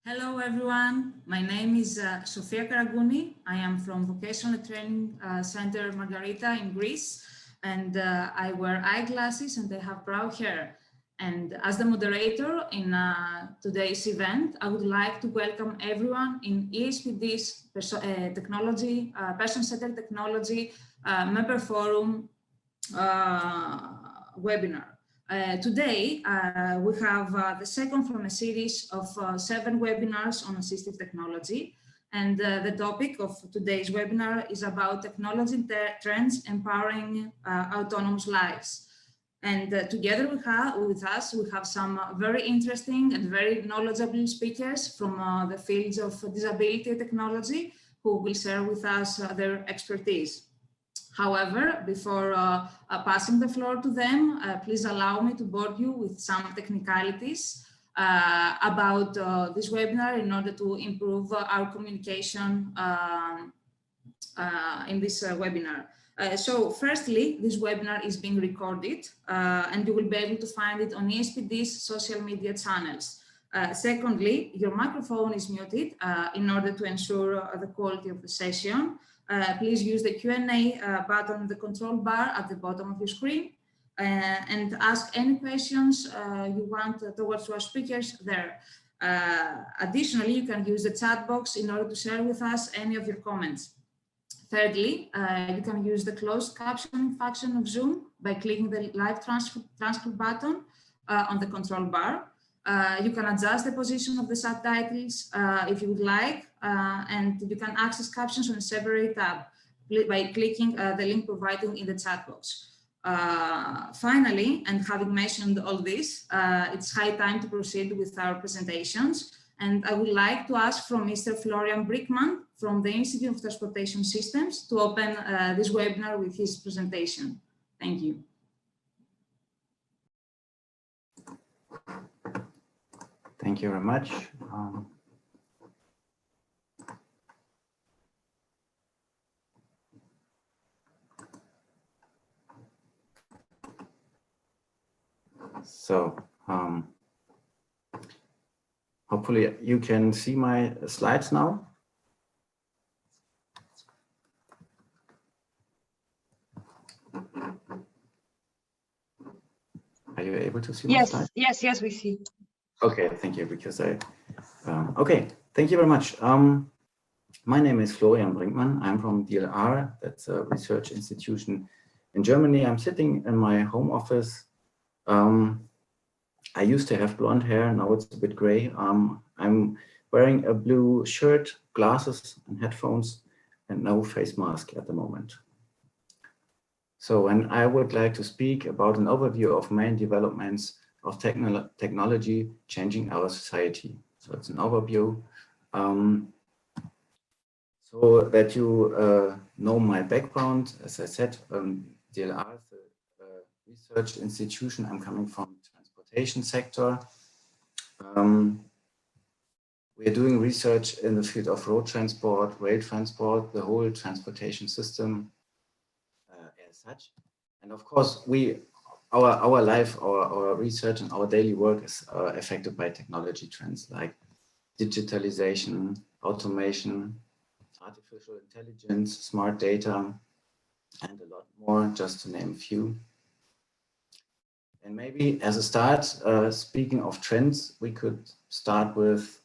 Hello everyone, my name is Sofia Karagouni. I am from Vocational Training Center Margarita in Greece, and I wear eyeglasses and I have brown hair. And as the moderator in today's event, I would like to welcome everyone in ESPD's technology, person-centered technology member forum webinar. Today, we have the second from a series of 7 webinars on assistive technology. And the topic of today's webinar is about technology trends empowering autonomous lives. And together with us, we have some very interesting and very knowledgeable speakers from the fields of disability technology who will share with us their expertise. However, before passing the floor to them, please allow me to bore you with some technicalities about this webinar in order to improve our communication in this webinar. So firstly, this webinar is being recorded and you will be able to find it on ESPD's social media channels. Secondly, your microphone is muted in order to ensure the quality of the session. Please use the Q&A button in the control bar at the bottom of your screen and ask any questions you want towards our speakers there. Additionally, you can use the chat box in order to share with us any of your comments. Thirdly, you can use the closed captioning function of Zoom by clicking the live transcript button on the control bar. You can adjust the position of the subtitles if you would like, and you can access captions on a separate tab by clicking the link provided in the chat box. Finally, and having mentioned all this, it's high time to proceed with our presentations. And I would like to ask from Mr. Florian Brickman from the Institute of Transportation Systems to open this webinar with his presentation. Thank you. Thank you very much. Hopefully you can see my slides now. Are you able to see my slides? Yes, we see. Okay, thank you, because okay, thank you very much. My name is Florian Brinkmann. I'm from DLR, that's a research institution in Germany. I'm sitting in my home office. I used to have blonde hair, now it's a bit gray. I'm wearing a blue shirt, glasses and headphones, and no face mask at the moment. So, and I would like to speak about an overview of main developments of technology changing our society. So it's an overview so that you know my background. As I said, DLR is a research institution. I'm coming from the transportation sector. We are doing research in the field of road transport, rail transport, the whole transportation system as such. And of course, our life, our research and our daily work is affected by technology trends like digitalisation, automation, artificial intelligence, smart data, and a lot more, just to name a few. And maybe as a start, speaking of trends, we could start with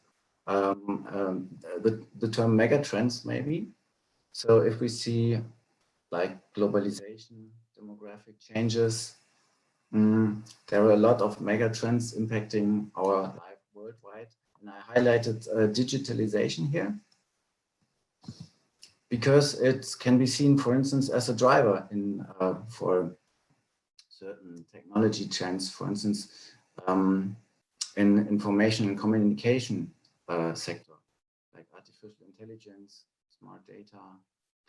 the term mega trends, maybe. So if we see like globalization, demographic changes, there are a lot of mega trends impacting our life worldwide. And I highlighted digitalization here because it can be seen, for instance, as a driver in for certain technology trends, for instance, in information and communication sector, like artificial intelligence, smart data,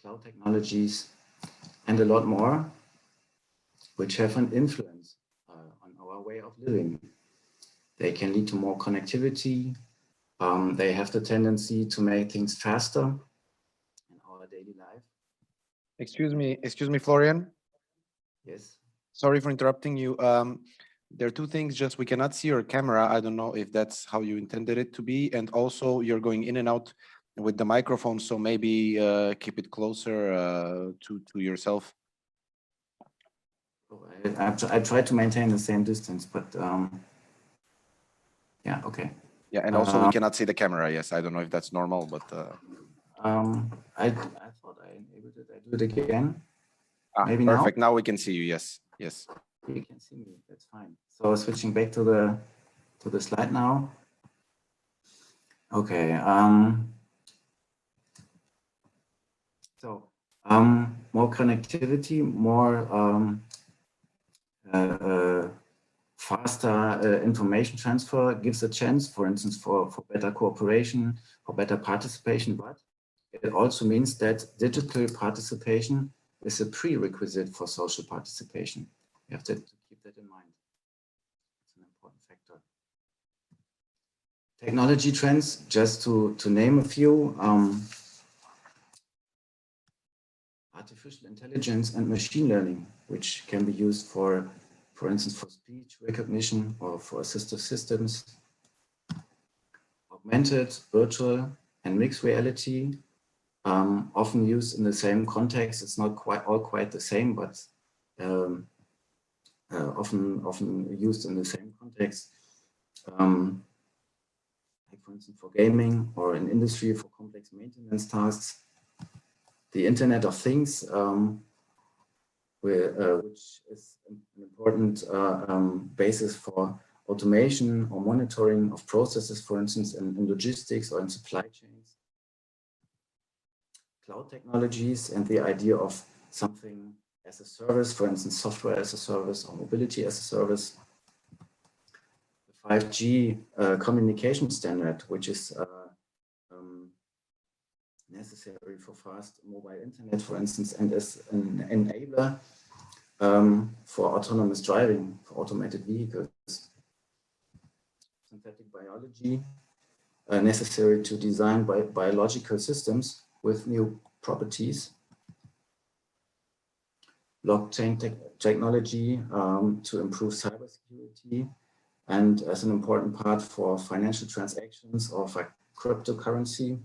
cloud technologies, and a lot more, which have an influence on our way of living. They can lead to more connectivity. They have the tendency to make things faster in our daily life. Excuse me, Florian. Yes. Sorry for interrupting you. There are two things, just we cannot see your camera. I don't know if that's how you intended it to be. And also you're going in and out with the microphone. So maybe keep it closer to yourself. I try to maintain the same distance, but yeah, okay. Yeah, and also we cannot see the camera. Yes, I don't know if that's normal, but I thought I enabled it. I do it again. Maybe perfect. Now we can see you. Yes, yes. You can see me. That's fine. So switching back to the slide now. Okay. So more connectivity, more faster information transfer gives a chance, for instance, for better cooperation, for better participation, but it also means that digital participation is a prerequisite for social participation. You have to keep that in mind. It's an important factor. Technology trends, just to name a few, artificial intelligence and machine learning, which can be used for instance, for speech recognition or for assistive systems. Augmented, virtual, and mixed reality, often used in the same context. It's not quite the same, but often used in the same context. Like for instance, for gaming or in industry for complex maintenance tasks. The Internet of Things, which is an important basis for automation or monitoring of processes, for instance, in logistics or in supply chains. Cloud technologies and the idea of something as a service, for instance, software as a service or mobility as a service. The 5G communication standard, which is necessary for fast mobile internet, for instance, and as an enabler for autonomous driving, for automated vehicles. Synthetic biology, necessary to design biological systems with new properties. Blockchain technology to improve cybersecurity, and as an important part for financial transactions or for cryptocurrency.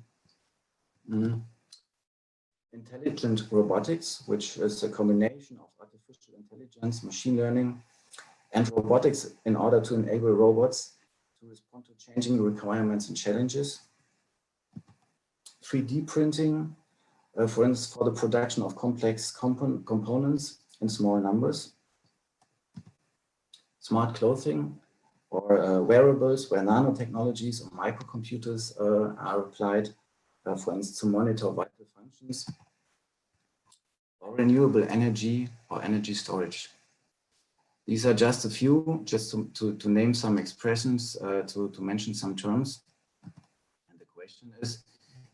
Intelligent robotics, which is a combination of artificial intelligence, machine learning, and robotics in order to enable robots to respond to changing requirements and challenges. 3D printing, for instance, for the production of complex components in small numbers. Smart clothing or wearables, where nanotechnologies or microcomputers are applied, for instance, to monitor vital functions. Or renewable energy or energy storage. These are just a few, just to name some expressions, to mention some terms. And the question is,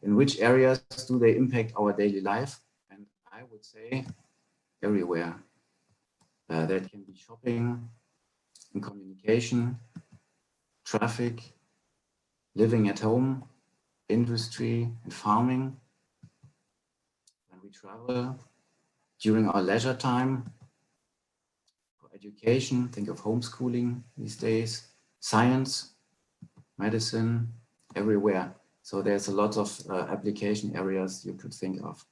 in which areas do they impact our daily life? And I would say everywhere. That can be shopping, and communication, traffic, living at home, industry and farming. When we travel, during our leisure time, for education, think of homeschooling these days, science, medicine, everywhere. So there's a lot of application areas you could think of.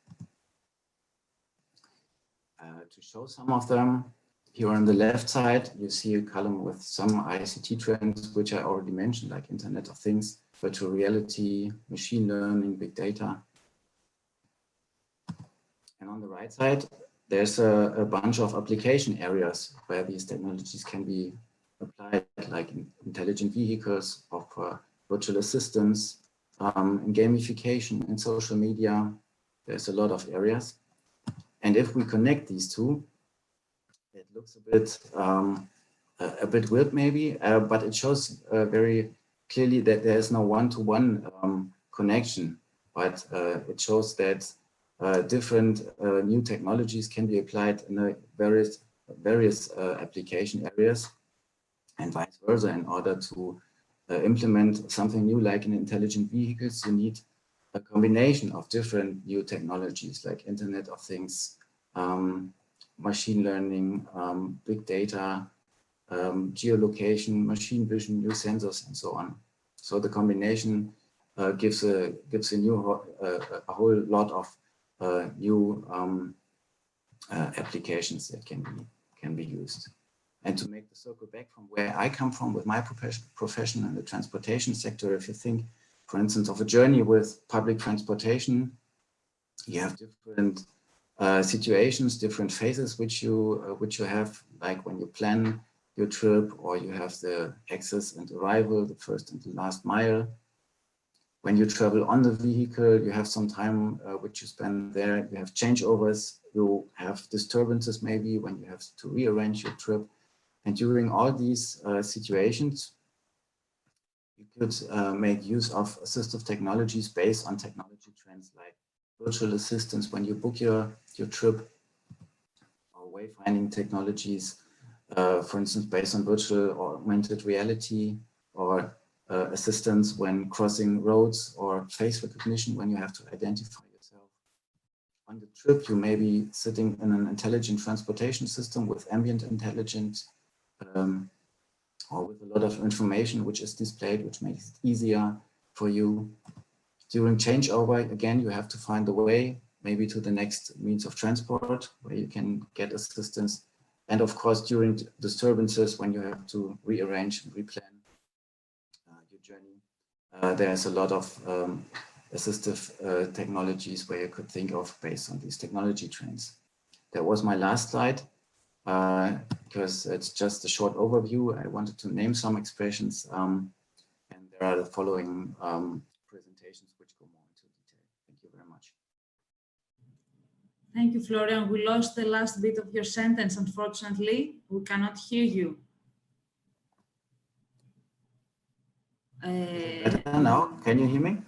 To show some of them, here on the left side, you see a column with some ICT trends, which I already mentioned, like Internet of Things, virtual reality, machine learning, big data. And on the right side, there's a bunch of application areas where these technologies can be applied, like in intelligent vehicles, or virtual assistants, in gamification, in social media. There's a lot of areas. And if we connect these two, it looks a bit weird maybe, but it shows very clearly that there is no one-to-one connection, but it shows that different new technologies can be applied in various application areas and vice versa. In order to implement something new like in intelligent vehicles, you need a combination of different new technologies like Internet of Things, machine learning, big data, geolocation, machine vision, new sensors, and so on. So the combination gives a whole lot of new applications that can be used. And to make the circle back from where I come from with my profession in the transportation sector, if you think, for instance, of a journey with public transportation, you have different situations, different phases which you have, like when you plan your trip, or you have the access and arrival, the first and the last mile. When you travel on the vehicle, you have some time which you spend there. You have changeovers, you have disturbances maybe when you have to rearrange your trip. And during all these situations, you could make use of assistive technologies based on technology trends like virtual assistants when you book your trip, or wayfinding technologies, for instance, based on virtual or augmented reality, or assistance when crossing roads, or face recognition when you have to identify yourself. On the trip, you may be sitting in an intelligent transportation system with ambient intelligence, or with a lot of information which is displayed, which makes it easier for you. During changeover, again, you have to find the way, maybe to the next means of transport where you can get assistance. And of course, during disturbances, when you have to rearrange and replan your journey, there's a lot of assistive technologies where you could think of based on these technology trends. That was my last slide, because it's just a short overview. I wanted to name some expressions, and there are the following presentations which go more into detail. Thank you very much. Thank you, Florian. We lost the last bit of your sentence, unfortunately. We cannot hear you. Better now? Can you hear me?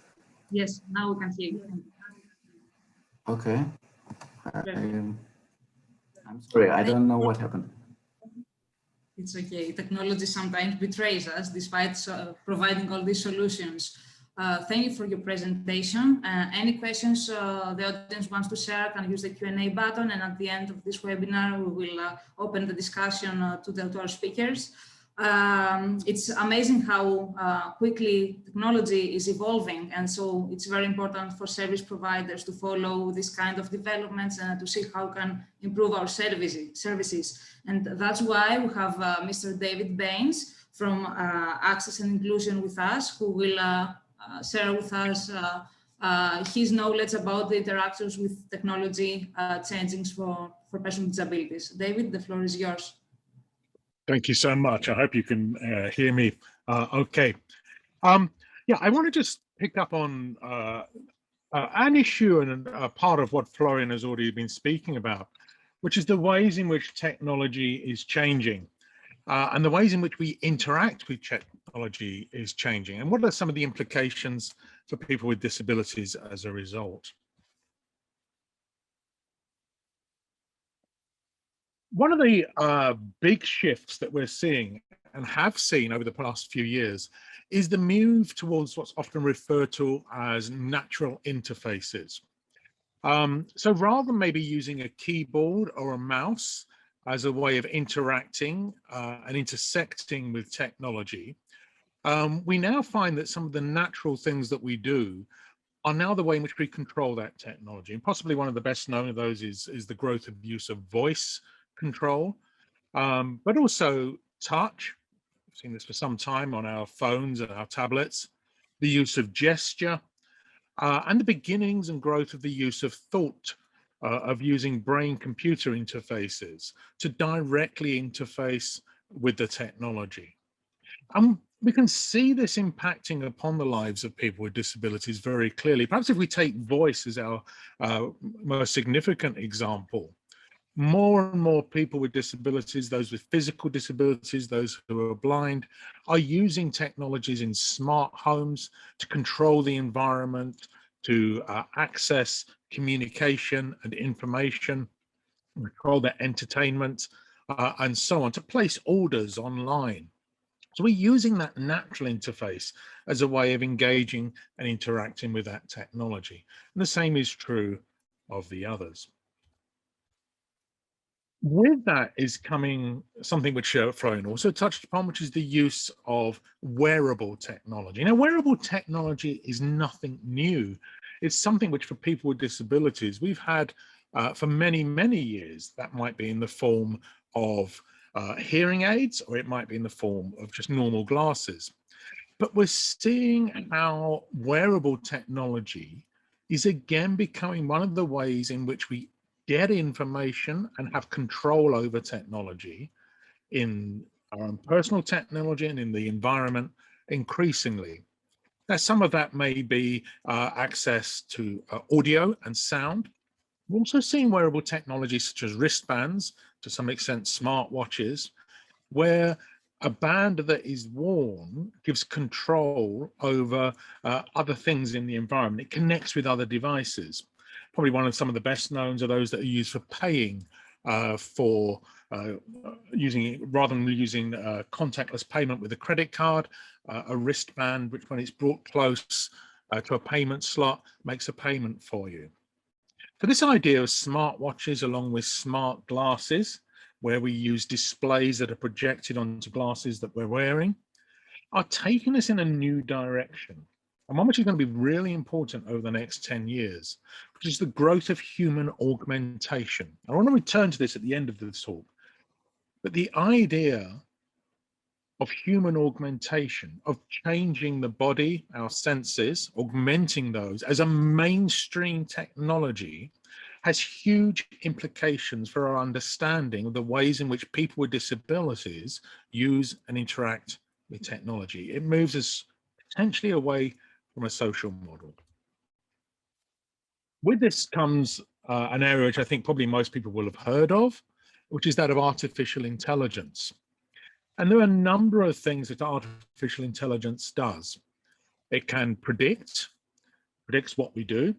Yes, now we can hear you. Okay. I'm sorry, I don't know what happened. It's okay. Technology sometimes betrays us despite providing all these solutions. Thank you for your presentation. Any questions the audience wants to share can use the Q&A button, and at the end of this webinar, we will open the discussion to our speakers. It's amazing how quickly technology is evolving, and so it's very important for service providers to follow this kind of developments and to see how can improve our services. And that's why we have Mr. David Baines from Access and Inclusion with us, who will share with us his knowledge about the interactions with technology changing for persons with disabilities. David, the floor is yours. Thank you so much. I hope you can hear me okay. Yeah, I want to just pick up on an issue and a part of what Florian has already been speaking about, which is the ways in which technology is changing and the ways in which we interact with technology is changing. And what are some of the implications for people with disabilities as a result? One of the big shifts that we're seeing and have seen over the past few years is the move towards what's often referred to as natural interfaces. So rather than maybe using a keyboard or a mouse as a way of interacting and intersecting with technology, we now find that some of the natural things that we do are now the way in which we control that technology. And possibly one of the best known of those is the growth of use of voice control, but also touch. We've seen this for some time on our phones and our tablets, the use of gesture, and the beginnings and growth of the use of thought, of using brain-computer interfaces to directly interface with the technology. We can see this impacting upon the lives of people with disabilities very clearly. Perhaps if we take voice as our most significant example, more and more people with disabilities, those with physical disabilities, those who are blind, are using technologies in smart homes to control the environment, to access communication and information, control their entertainment, and so on, to place orders online. So we're using that natural interface as a way of engaging and interacting with that technology. And the same is true of the others. With that is coming something which Florian also touched upon, which is the use of wearable technology. Now, wearable technology is nothing new. It's something which for people with disabilities, we've had for many, many years. That might be in the form of hearing aids, or it might be in the form of just normal glasses. But we're seeing how wearable technology is again becoming one of the ways in which we get information and have control over technology in our own personal technology and in the environment increasingly. Now, some of that may be access to audio and sound. We're also seeing wearable technology such as wristbands, to some extent smartwatches, where a band that is worn gives control over other things in the environment. It connects with other devices. Probably one of some of the best known are those that are used for paying rather than using contactless payment with a credit card, a wristband, which when it's brought close to a payment slot, makes a payment for you. So this idea of smartwatches along with smart glasses, where we use displays that are projected onto glasses that we're wearing, are taking us in a new direction, and one which is going to be really important over the next 10 years, which is the growth of human augmentation. I want to return to this at the end of this talk, but the idea of human augmentation, of changing the body, our senses, augmenting those as a mainstream technology, has huge implications for our understanding of the ways in which people with disabilities use and interact with technology. It moves us potentially away from a social model. With this comes an area which I think probably most people will have heard of, which is that of artificial intelligence. And there are a number of things that artificial intelligence does. It can predicts what we do,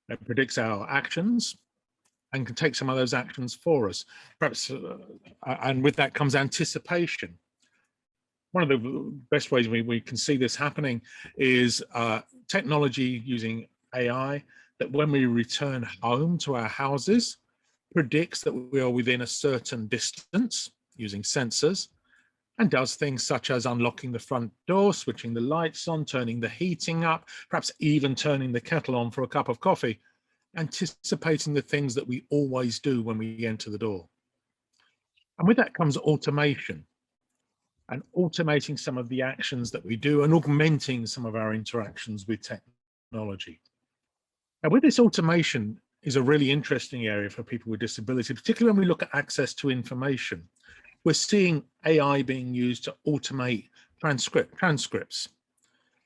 it predicts our actions, and can take some of those actions for us. Perhaps, and with that comes anticipation. One of the best ways we can see this happening is technology using AI, that when we return home to our houses, predicts that we are within a certain distance using sensors, and does things such as unlocking the front door, switching the lights on, turning the heating up, perhaps even turning the kettle on for a cup of coffee, anticipating the things that we always do when we enter the door. And with that comes automation, and automating some of the actions that we do and augmenting some of our interactions with technology. Now, with this, automation is a really interesting area for people with disability, particularly when we look at access to information. We're seeing AI being used to automate transcripts,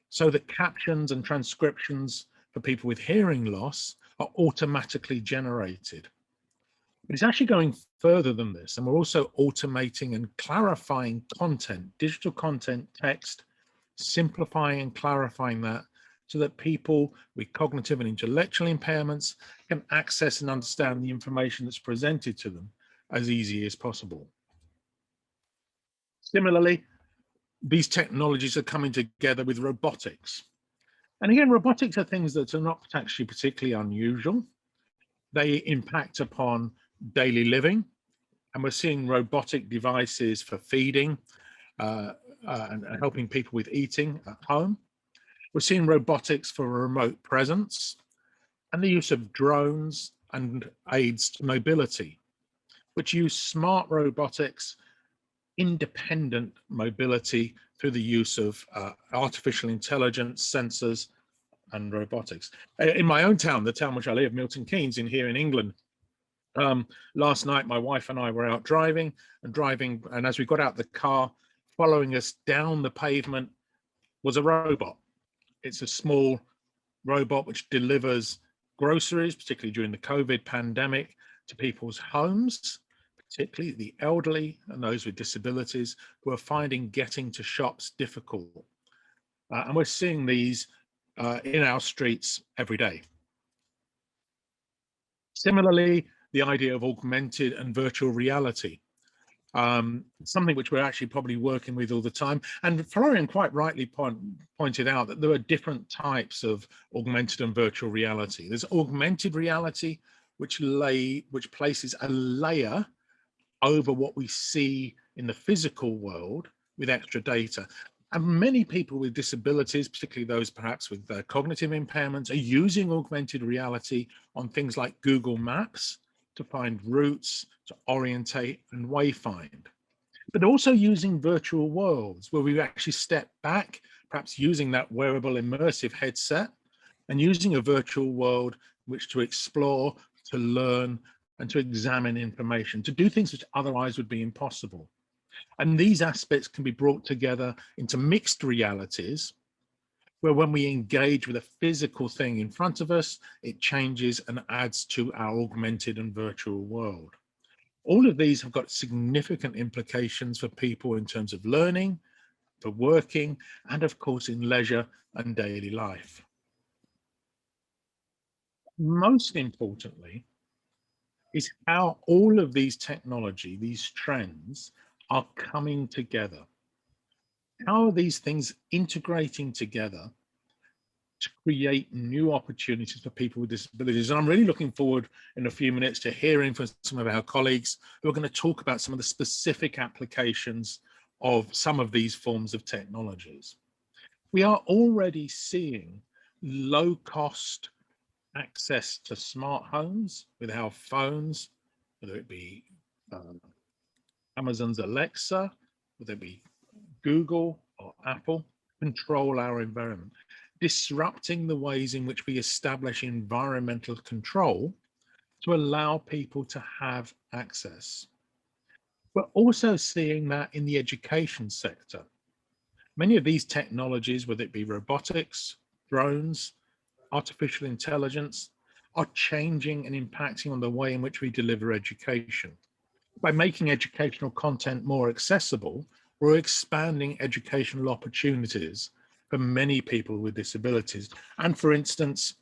so that captions and transcriptions for people with hearing loss are automatically generated. But it's actually going further than this, and we're also automating and clarifying content, digital content, text, simplifying and clarifying that so that people with cognitive and intellectual impairments can access and understand the information that's presented to them as easy as possible. Similarly, these technologies are coming together with robotics. And again, robotics are things that are not actually particularly unusual. They impact upon daily living, and we're seeing robotic devices for feeding and helping people with eating at home. We're seeing robotics for remote presence and the use of drones and aids to mobility, which use smart robotics, independent mobility through the use of artificial intelligence, sensors, and robotics. In my own town, the town which I live, Milton Keynes, here in England, last night my wife and I were out driving, and as we got out the car, following us down the pavement was a robot. It's a small robot which delivers groceries, particularly during the COVID pandemic, to people's homes, particularly the elderly and those with disabilities who are finding getting to shops difficult. And we're seeing these in our streets every day. Similarly, the idea of augmented and virtual reality, something which we're actually probably working with all the time. And Florian quite rightly pointed out that there are different types of augmented and virtual reality. There's augmented reality, which places a layer over what we see in the physical world with extra data. And many people with disabilities, particularly those perhaps with cognitive impairments, are using augmented reality on things like Google Maps to find routes, to orientate and wayfind. But also using virtual worlds where we actually step back, perhaps using that wearable immersive headset and using a virtual world which to explore, to learn, and to examine information, to do things which otherwise would be impossible. And these aspects can be brought together into mixed realities, where when we engage with a physical thing in front of us, it changes and adds to our augmented and virtual world. All of these have got significant implications for people in terms of learning, for working, and of course in leisure and daily life. Most importantly, is how all of these technology, these trends are coming together. How are these things integrating together to create new opportunities for people with disabilities? And I'm really looking forward in a few minutes to hearing from some of our colleagues who are going to talk about some of the specific applications of some of these forms of technologies. We are already seeing low cost access to smart homes with our phones, whether it be Amazon's Alexa, whether it be Google or Apple, control our environment, disrupting the ways in which we establish environmental control to allow people to have access. We're also seeing that in the education sector. Many of these technologies, whether it be robotics, drones, artificial intelligence, are changing and impacting on the way in which we deliver education. By making educational content more accessible, we're expanding educational opportunities for many people with disabilities. And for instance,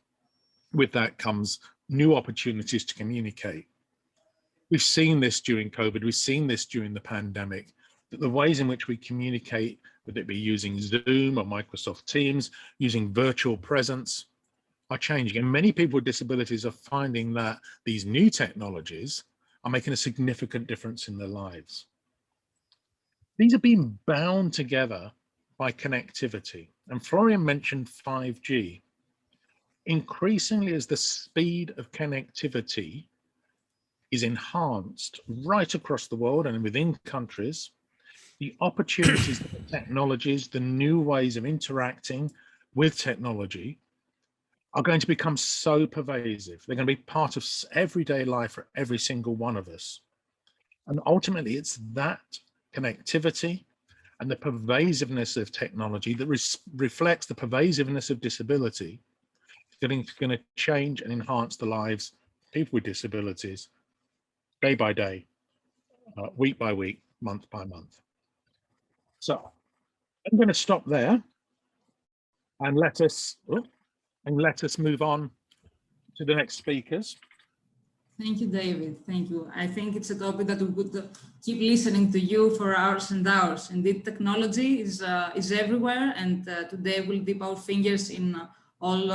with that comes new opportunities to communicate. We've seen this during COVID, we've seen this during the pandemic, that the ways in which we communicate, whether it be using Zoom or Microsoft Teams, using virtual presence, are changing. And many people with disabilities are finding that these new technologies are making a significant difference in their lives. These are being bound together by connectivity. And Florian mentioned 5G. Increasingly, as the speed of connectivity is enhanced right across the world and within countries, the opportunities, the technologies, the new ways of interacting with technology are going to become so pervasive. They're going to be part of everyday life for every single one of us. And ultimately, it's that connectivity and the pervasiveness of technology that reflects the pervasiveness of disability that's going to change and enhance the lives of people with disabilities day by day, week by week, month by month. So I'm going to stop there and let us move on to the next speakers. Thank you, David. Thank you. I think it's a topic that we could keep listening to you for hours and hours. Indeed, technology is everywhere, and today we'll dip our fingers in all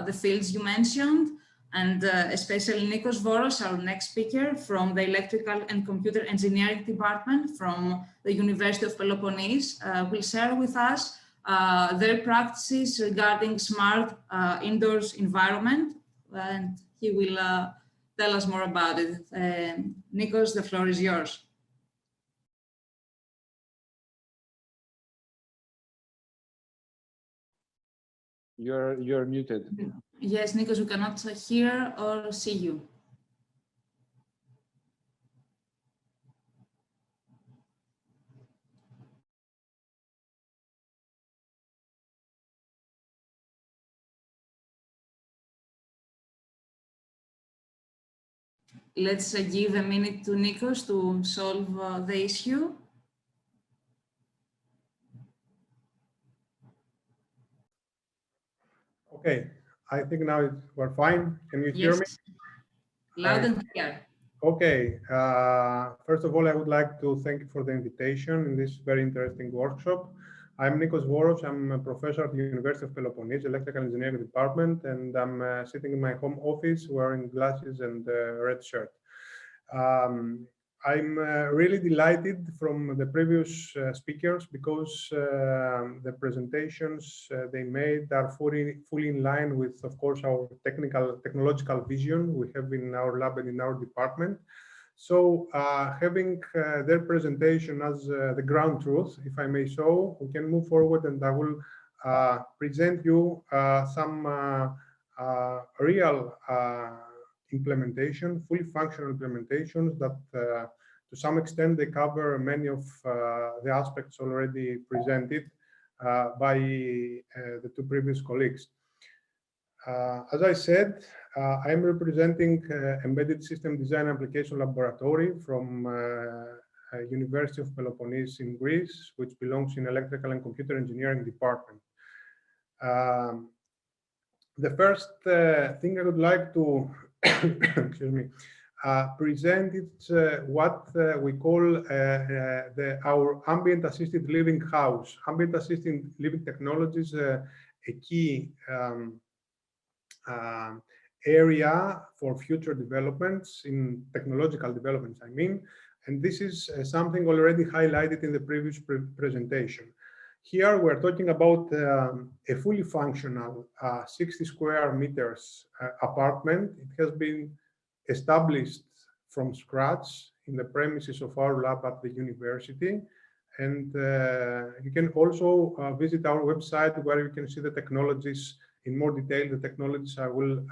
the fields you mentioned, and especially Nikos Voros, our next speaker from the Electrical and Computer Engineering Department from the University of Peloponnese, will share with us their practices regarding smart indoors environment, and he will tell us more about it. Nikos, the floor is yours. You're muted. Yes, Nikos, we cannot hear or see you. Let's give a minute to Nikos to solve the issue. Okay, I think now we're fine. Can you hear me? Loud and clear. Okay, first of all, I would like to thank you for the invitation in this very interesting workshop. I'm Nikos Voros. I'm a professor at the University of Peloponnese, Electrical Engineering Department, and I'm sitting in my home office wearing glasses and a red shirt. I'm really delighted from the previous speakers because the presentations they made are fully in line with, of course, our technological vision we have in our lab and in our department. So having their presentation as the ground truth, if I may so, we can move forward, and I will present you some real implementation, fully functional implementations that to some extent they cover many of the aspects already presented by the two previous colleagues. As I said, I am representing Embedded System Design Application Laboratory from University of Peloponnese in Greece, which belongs in Electrical and Computer Engineering department. The first thing I would like to excuse me, present is what we call our ambient assisted living house. Ambient assisted living technology is a key area for future developments, in technological developments, I mean, and this is something already highlighted in the previous presentation. Here we're talking about a fully functional 60 square meters apartment. It has been established from scratch in the premises of our lab at the university. And you can also visit our website where you can see the technologies in more detail, the technologies I will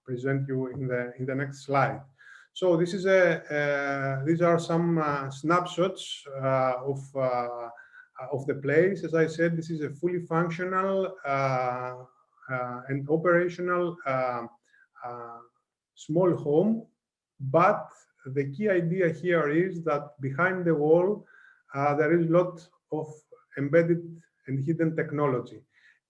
present you in the next slide. So this is these are some snapshots of the place. As I said, this is a fully functional and operational small home, but the key idea here is that behind the wall there is a lot of embedded and hidden technology.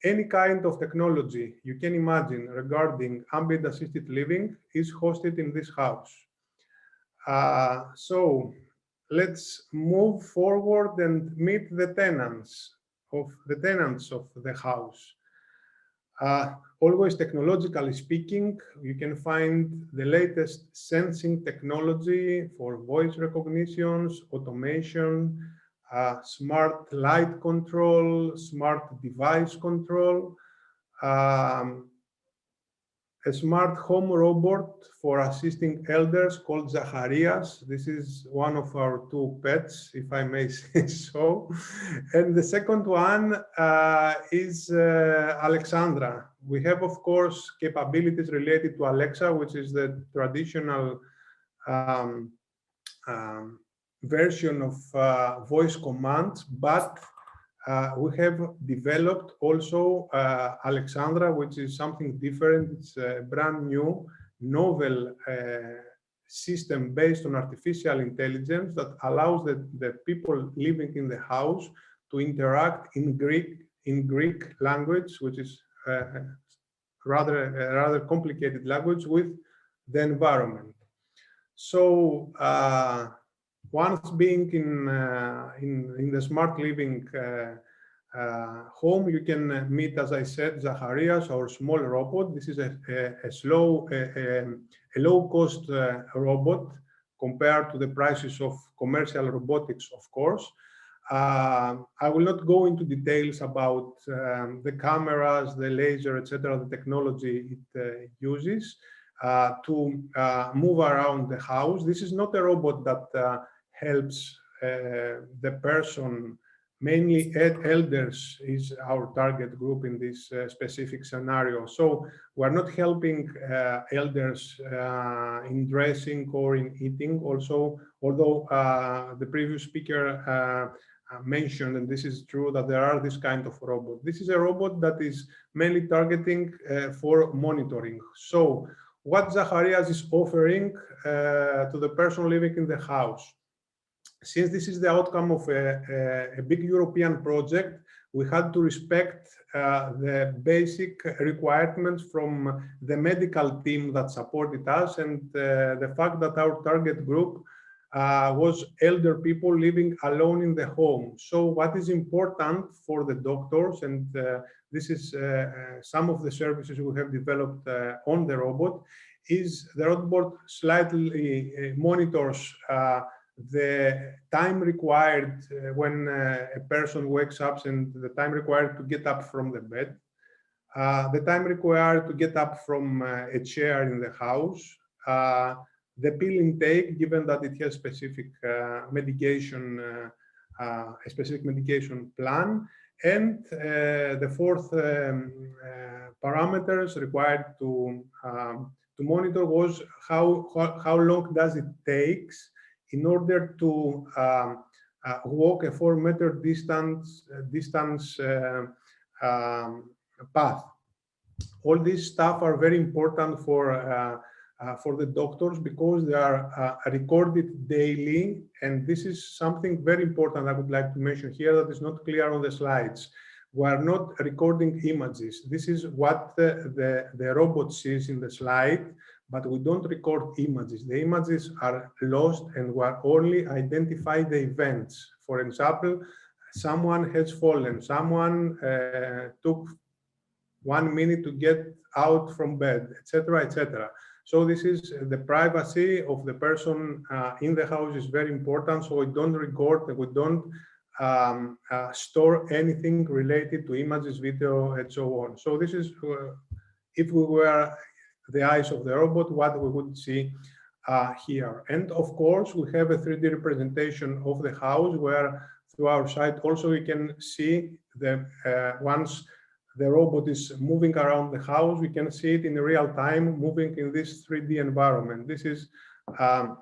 Any kind of technology you can imagine regarding ambient assisted living is hosted in this house. So let's move forward and meet the tenants of the house. Always technologically speaking, you can find the latest sensing technology for voice recognitions, automation, smart light control, smart device control, a smart home robot for assisting elders called Zaharias. This is one of our two pets, if I may say so. And the second one is Alexandra. We have, of course, capabilities related to Alexa, which is the traditional version of voice commands, but we have developed also Alexandra, which is something different. It's a brand new, novel system based on artificial intelligence that allows the people living in the house to interact in Greek language, which is rather complicated language, with the environment. So once being in the smart living home, you can meet, as I said, Zaharias, our small robot. This is a low-cost robot compared to the prices of commercial robotics, of course. I will not go into details about the cameras, the laser, etc., the technology it uses to move around the house. This is not a robot that helps the person. Mainly elders is our target group in this specific scenario. So we're not helping elders in dressing or in eating also, although the previous speaker mentioned, and this is true, that there are this kind of robot. This is a robot that is mainly targeting for monitoring. So what Zaharias is offering to the person living in the house. Since this is the outcome of a big European project, we had to respect the basic requirements from the medical team that supported us, and the fact that our target group was elder people living alone in the home. So what is important for the doctors, and this is some of the services we have developed on the robot, is the robot slightly monitors the time required when a person wakes up and the time required to get up from the bed, the time required to get up from a chair in the house, the pill intake, given that it has specific medication, a specific medication plan, and the fourth parameters required to monitor was how long does it takes in order to walk a 4-meter distance path. All these stuff are very important for the doctors because they are recorded daily, and this is something very important I would like to mention here that is not clear on the slides. We are not recording images. This is what the robot sees in the slide, but we don't record images. The images are lost and we are only identify the events. For example, someone has fallen, someone took 1 minute to get out from bed, etc., etc. So this is the privacy of the person in the house is very important. So we don't record, we don't store anything related to images, video, and so on. So this is, if we were the eyes of the robot, what we would see here. And of course, we have a 3D representation of the house where through our site also we can see the once the robot is moving around the house, we can see it in real time moving in this 3D environment. This is a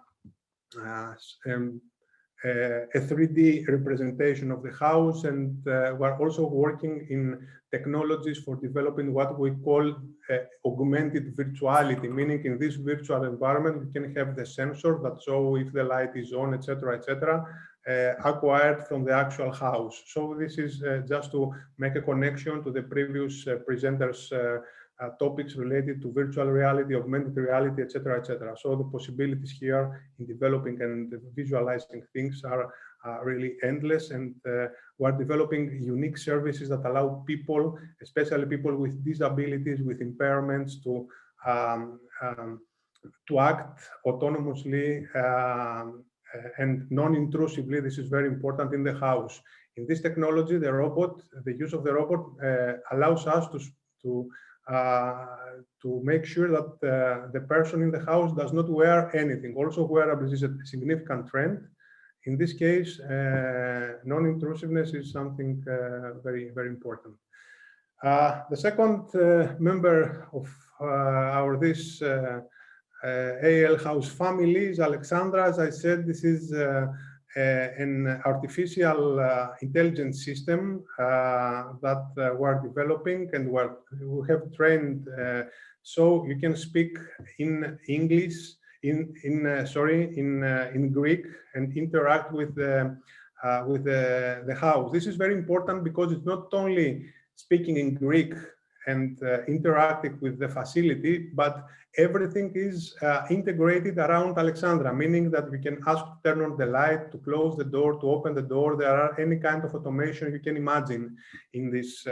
3D representation of the house, and we're also working in technologies for developing what we call augmented virtuality, meaning in this virtual environment we can have the sensor that show if the light is on, etc., etc., acquired from the actual house. So this is just to make a connection to the previous presenters' topics related to virtual reality, augmented reality, etc., etc. So the possibilities here in developing and visualizing things are really endless, and we're developing unique services that allow people, especially people with disabilities, with impairments, to act autonomously and non-intrusively. This is very important in the house. In this technology, the robot, the use of the robot allows us to make sure that the person in the house does not wear anything. Also, wearable is a significant trend. In this case, non-intrusiveness is something very, very important. The second member of this AL house family is Alexandra. As I said, this is an artificial intelligence system that we're developing, and we have trained so you can speak in English, in Greek, and interact with the house. This is very important because it's not only speaking in Greek and interacting with the facility, but everything is integrated around Alexandra, meaning that we can ask to turn on the light, to close the door, to open the door. There are any kind of automation you can imagine in this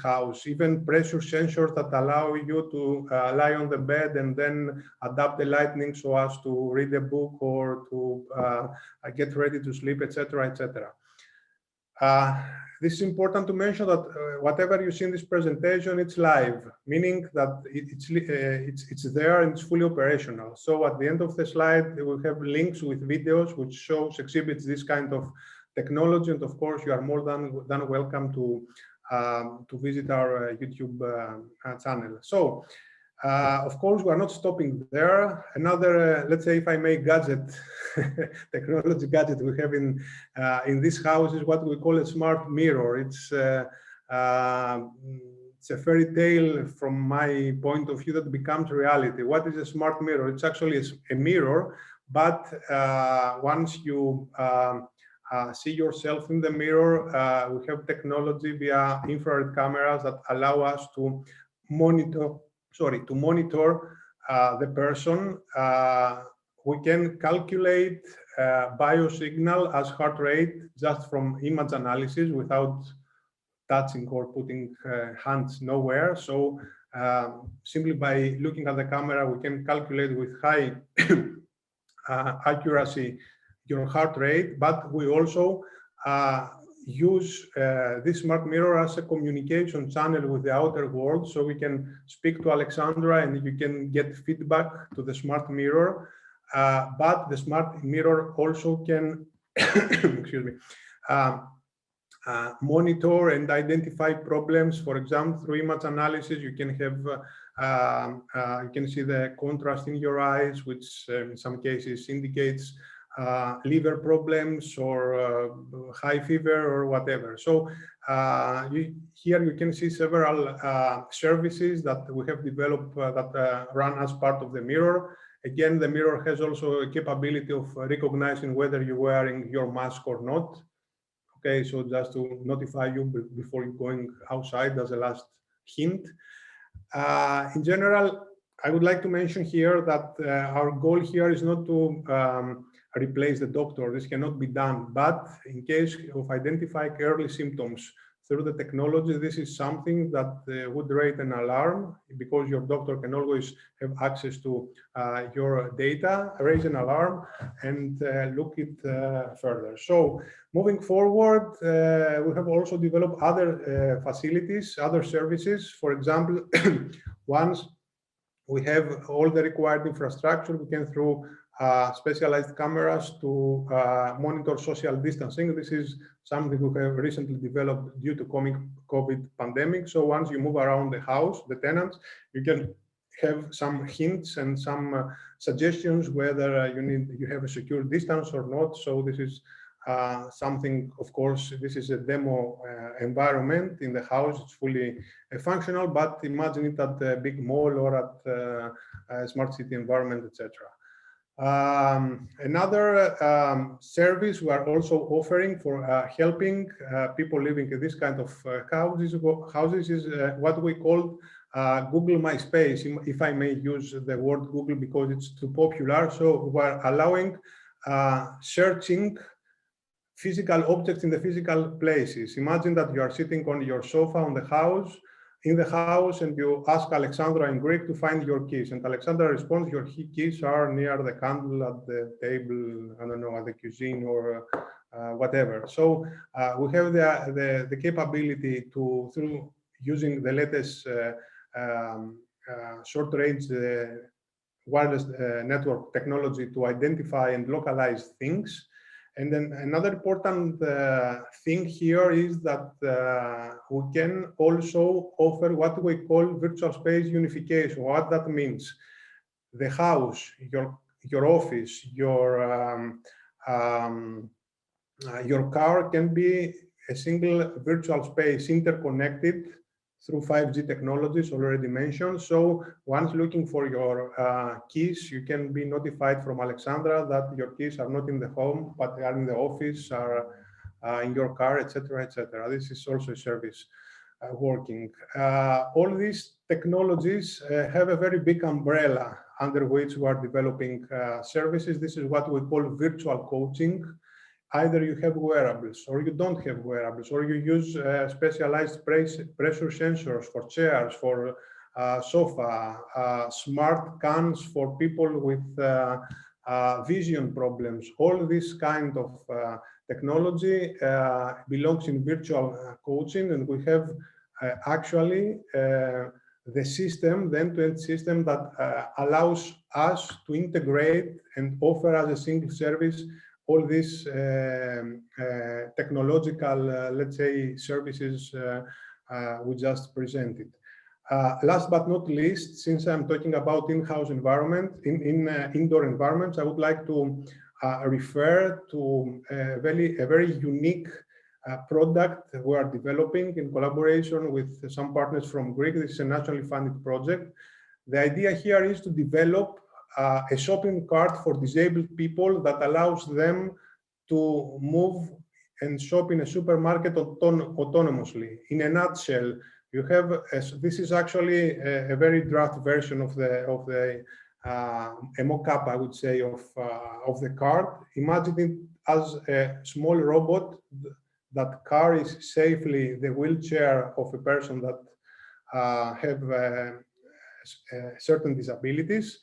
house. Even pressure sensors that allow you to lie on the bed and then adapt the lighting so as to read a book or to get ready to sleep, etc., etc. This is important to mention that whatever you see in this presentation, it's live, meaning that it's there and it's fully operational. So at the end of the slide, we will have links with videos which exhibits this kind of technology, and of course, you are more than welcome to visit our YouTube channel. So, of course, we are not stopping there. Another, let's say, if I may, gadget, technology gadget we have in this house is what we call a smart mirror. It's a fairy tale from my point of view that becomes reality. What is a smart mirror? It's actually a mirror, but once you see yourself in the mirror, we have technology via infrared cameras that allow us to monitor the person. We can calculate biosignal as heart rate just from image analysis without touching or putting hands nowhere. So simply by looking at the camera, we can calculate with high accuracy your heart rate, but we also use this smart mirror as a communication channel with the outer world, so we can speak to Alexandra and you can get feedback to the smart mirror. But the smart mirror also can excuse me, monitor and identify problems. For example, through image analysis, you can have you can see the contrast in your eyes, which in some cases indicates liver problems or high fever or whatever. So here you can see several services that we have developed that run as part of the mirror. Again, the mirror has also a capability of recognizing whether you're wearing your mask or not. Okay, so just to notify you before you're going outside as a last hint. In general, I would like to mention here that our goal here is not to replace the doctor. This cannot be done. But in case of identifying early symptoms through the technology, this is something that would raise an alarm, because your doctor can always have access to your data, raise an alarm, and look it further. So moving forward, we have also developed other facilities, other services. For example, once we have all the required infrastructure, we can, through specialized cameras, to monitor social distancing. This is something we have recently developed due to COVID pandemic. So once you move around the house, the tenants, you can have some hints and some suggestions whether you have a secure distance or not. So this is something, of course, this is a demo environment in the house. It's fully functional, but imagine it at a big mall or at a smart city environment, etc. Another service we are also offering for helping people living in this kind of houses is what we call Google My Space, if I may use the word Google because it's too popular. So we're allowing searching physical objects in the physical places. Imagine that you are sitting on your sofa in the house, and you ask Alexandra in Greek to find your keys, and Alexandra responds, your keys are near the candle at the table, I don't know, at the cuisine or whatever. So we have the capability to, through using the latest short-range wireless network technology, to identify and localize things. And then another important thing here is that we can also offer what we call virtual space unification. What that means: the house, your office, your car can be a single virtual space interconnected through 5G technologies already mentioned. So once looking for your keys, you can be notified from Alexandra that your keys are not in the home, but they are in the office, are in your car, etc., etc. This is also a service working. All these technologies have a very big umbrella under which we are developing services. This is what we call virtual coaching. Either you have wearables or you don't have wearables, or you use specialized pressure sensors for chairs, for sofa, smart cans for people with vision problems. All this kind of technology belongs in virtual coaching, and we have actually the system, the end-to-end system that allows us to integrate and offer as a single service all these technological, let's say, services we just presented. Last but not least, since I'm talking about in-house environment, indoor environments, I would like to refer to a very unique product we are developing in collaboration with some partners from Greece. This is a nationally funded project. The idea here is to develop a shopping cart for disabled people that allows them to move and shop in a supermarket autonomously. In a nutshell, you have this is actually a very draft version of the a mock-up, I would say, of the cart. Imagine it as a small robot that carries safely the wheelchair of a person that have certain disabilities.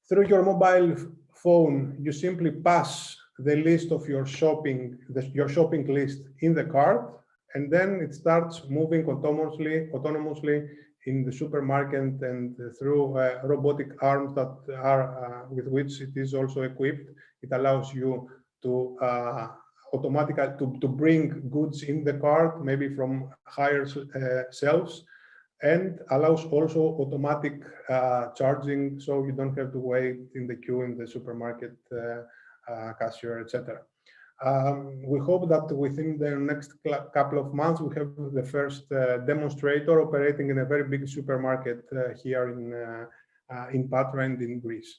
Through your mobile phone, you simply pass the list of your shopping, your shopping list in the cart, and then it starts moving autonomously in the supermarket and through robotic arms that are with which it is also equipped. It allows you to automatically to bring goods in the cart, maybe from higher shelves, and allows also automatic charging, so you don't have to wait in the queue in the supermarket cashier, etc. We hope that within the next couple of months we have the first demonstrator operating in a very big supermarket here in Patra and in Greece.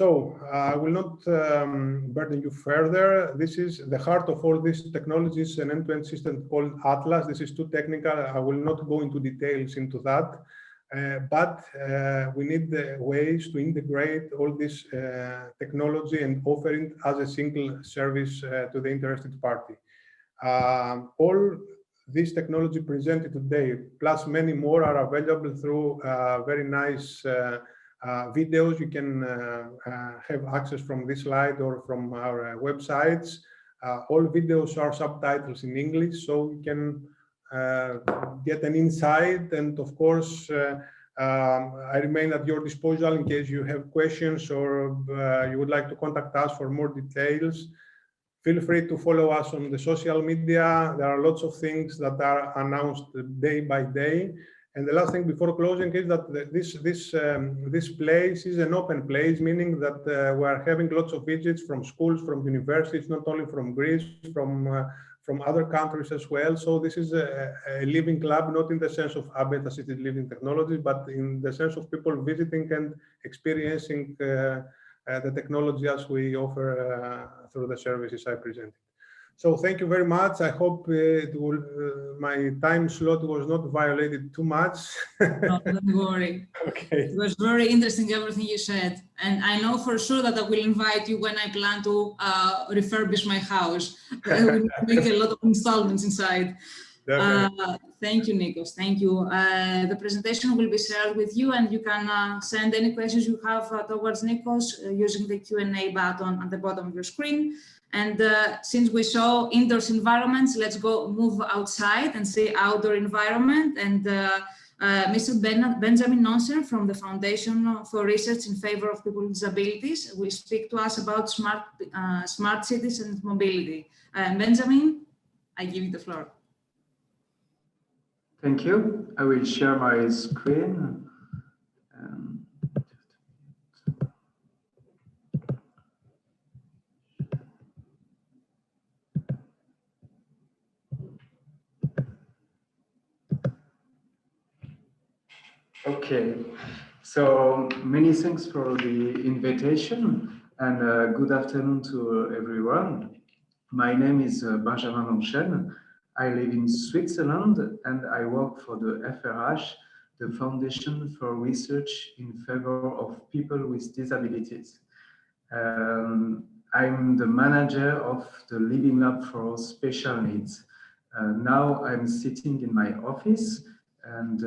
So I will not burden you further. This is the heart of all these technologies, an end-to-end system called Atlas. This is too technical. I will not go into details into that. But we need ways to integrate all this technology and offer it as a single service to the interested party. All this technology presented today, plus many more, are available through very nice videos. You can have access from this slide or from our websites. All videos are subtitles in English, so you can get an insight. And of course, I remain at your disposal in case you have questions or you would like to contact us for more details. Feel free to follow us on the social media. There are lots of things that are announced day by day. And the last thing before closing is that this place is an open place, meaning that we are having lots of visits from schools, from universities, not only from Greece, from other countries as well. So this is a living club, not in the sense of Ambient assisted living technology, but in the sense of people visiting and experiencing the technology as we offer through the services I presented. So thank you very much. I hope my time slot was not violated too much. No, don't worry. Okay. It was very interesting, everything you said. And I know for sure that I will invite you when I plan to refurbish my house. We will make a lot of installments inside. Thank you, Nikos. Thank you. The presentation will be shared with you, and you can send any questions you have towards Nikos using the Q&A button at the bottom of your screen. And since we saw indoors environments, let's move outside and see outdoor environment. And Mr. Benjamin Nonser from the Foundation for Research in Favor of People with Disabilities will speak to us about smart cities and mobility. Benjamin, I give you the floor. Thank you. I will share my screen. Okay, so many thanks for the invitation and good afternoon to everyone. My name is Benjamin Nonser. I live in Switzerland and I work for the FRH, the Foundation for Research in Favor of People with Disabilities. I'm the manager of the Living Lab for Special Needs. Now I'm sitting in my office and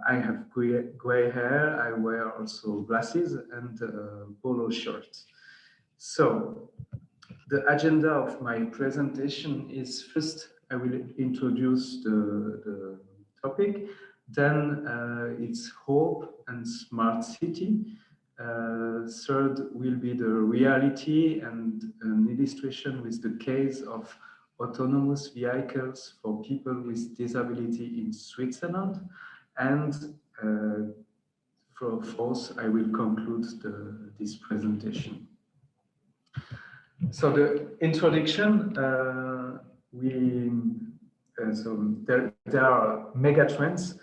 I have gray hair. I wear also glasses and polo shirts. So the agenda of my presentation is first, I will introduce the topic, then it's hope and smart city. Third will be the reality and an illustration with the case of autonomous vehicles for people with disability in Switzerland. And for fourth, I will conclude this presentation. So the introduction, so there are mega trends.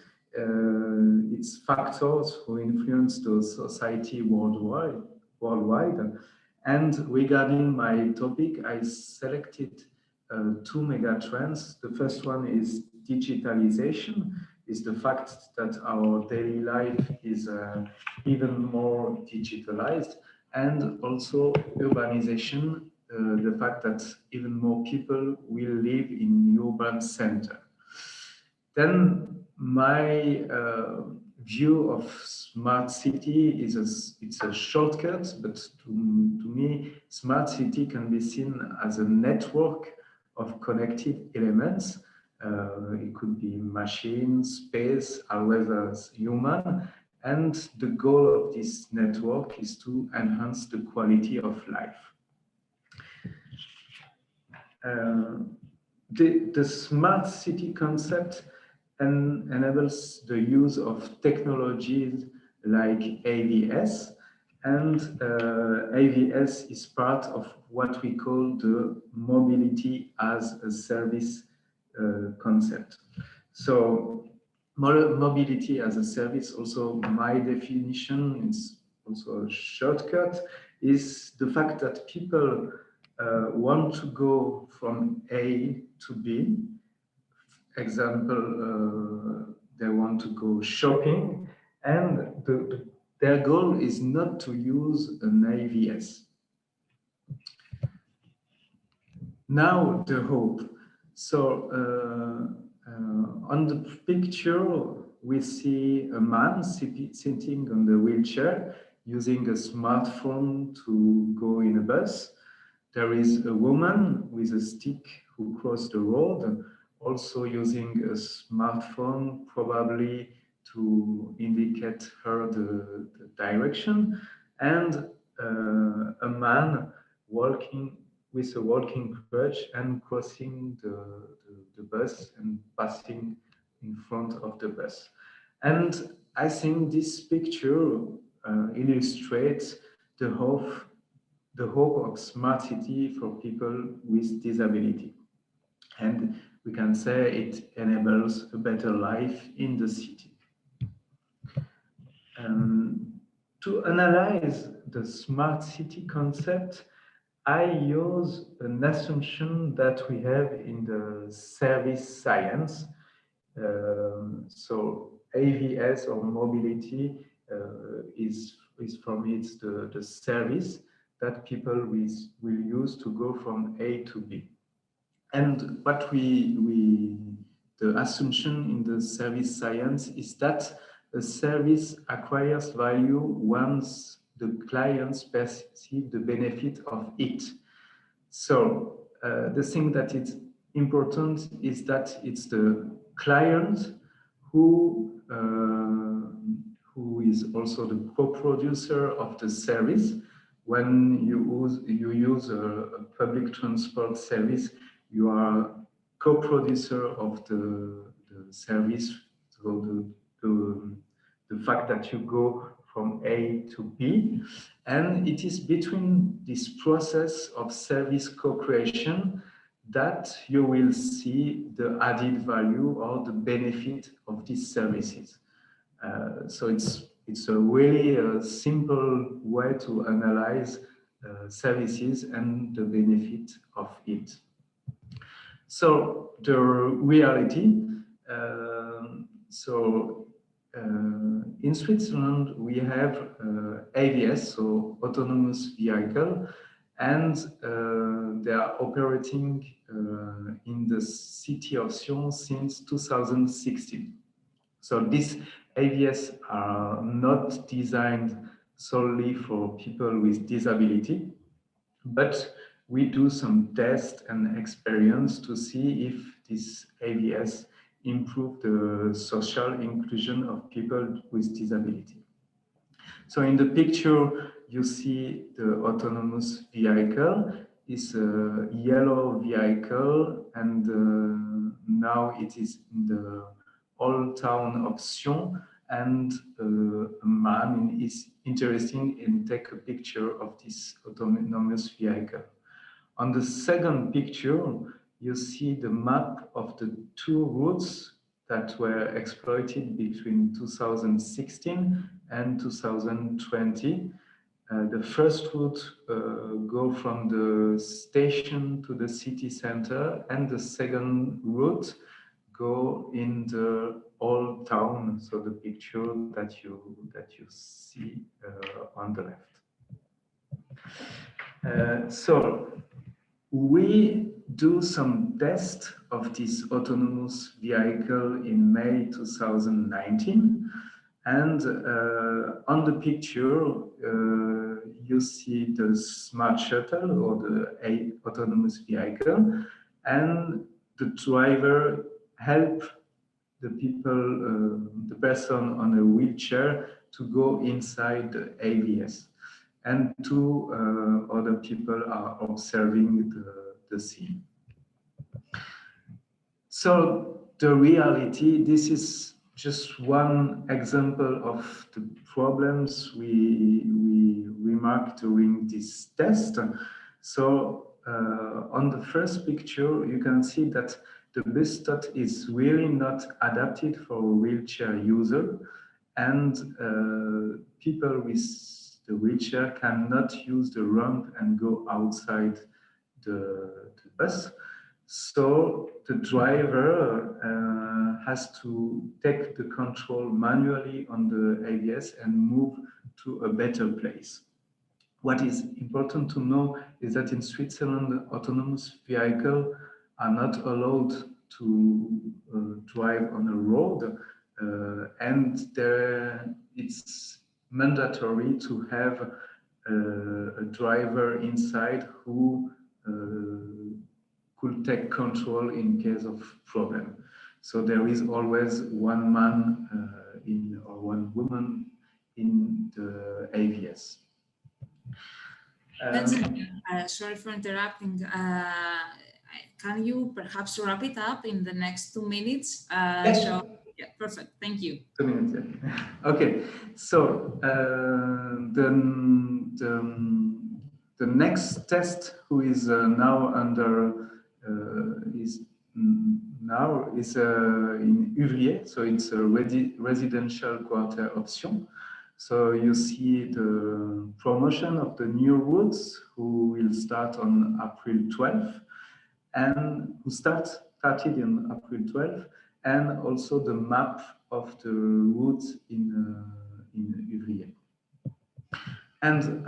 It's factors who influence the society worldwide. And regarding my topic, I selected two mega trends. The first one is digitalisation, is the fact that our daily life is even more digitalized, and also urbanization, the fact that even more people will live in urban center. Then my view of smart city it's a shortcut, but to me, smart city can be seen as a network of connected elements. It could be machine, space, as well as human. And the goal of this network is to enhance the quality of life. The smart city concept enables the use of technologies like AVS, and AVS is part of what we call the mobility as a service concept. So mobility as a service, also my definition, is also a shortcut, is the fact that people want to go from A to B. Example, they want to go shopping, and their goal is not to use an AVS. Now the hope. So on the picture, we see a man sitting on the wheelchair using a smartphone to go in a bus. There is a woman with a stick who crossed the road, also using a smartphone, probably to indicate her the direction, and a man walking with a walking crutch and crossing the bus and passing in front of the bus. And I think this picture illustrates the hope of smart city for people with disability. And we can say it enables a better life in the city. To analyze the smart city concept, I use an assumption that we have in the service science. So AVS, or mobility, is for me it's the service that people will use to go from A to B. And what the assumption in the service science is that a service acquires value once the clients perceive the benefit of it. So the thing that is important is that it's the client who is also the co-producer of the service. When you use a public transport service, you are co-producer of the service. So the fact that you go from A to B, and it is between this process of service co-creation that you will see the added value or the benefit of these services. So it's a really simple way to analyze services and the benefit of it. So the reality, in Switzerland, we have AVS, so autonomous vehicle, and they are operating in the city of Sion since 2016. So these AVS are not designed solely for people with disability, but we do some tests and experience to see if this AVS improve the social inclusion of people with disability. So in the picture, you see the autonomous vehicle. It's a yellow vehicle, and now it is in the old town of Sion, and a man is interested in take a picture of this autonomous vehicle. On the second picture, you see the map of the two routes that were exploited between 2016 and 2020. The first route go from the station to the city center, and the second route go in the old town. So the picture that you see on the left. So we do some tests of this autonomous vehicle in May 2019. And on the picture, you see the smart shuttle or the autonomous vehicle, and the driver help the people, the person on a wheelchair to go inside the AVS. And two other people are observing the scene. So the reality, this is just one example of the problems we remarked during this test. So on the first picture, you can see that the bus stop is really not adapted for a wheelchair user, and people with the wheelchair cannot use the ramp and go outside the bus. So the driver has to take the control manually on the ABS and move to a better place. What is important to know is that in Switzerland, autonomous vehicles are not allowed to drive on a road, and it's mandatory to have a driver inside who could take control in case of problem. So there is always one man or one woman in the AVS. Sorry for interrupting. Can you perhaps wrap it up in the next 2 minutes? Yes. So, yeah, perfect. Thank you. 2 minutes. Yeah. Okay. So the next test, who is now under is in Uvrier. So it's a residential quarter option. So you see the promotion of the new routes who will start on April 12th and who started in April 12th, and also the map of the routes in Uvrier. And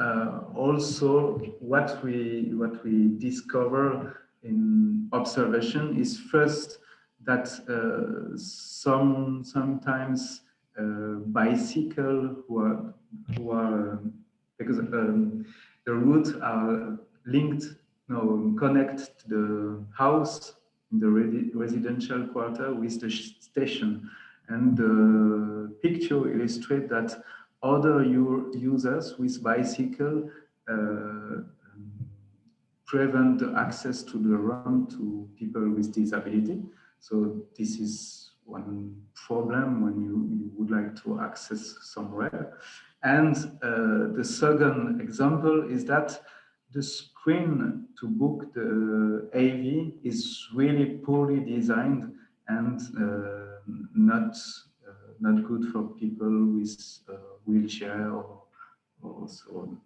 also what we discover in observation is first that sometimes bicycle who are because the routes are linked, connect the house in the residential quarter with the station, and the picture illustrates that other users with bicycle prevent the access to the ramp to people with disability. So this is one problem when you would like to access somewhere. And the second example is that the screen to book the AV is really poorly designed and not good for people with wheelchair or so on.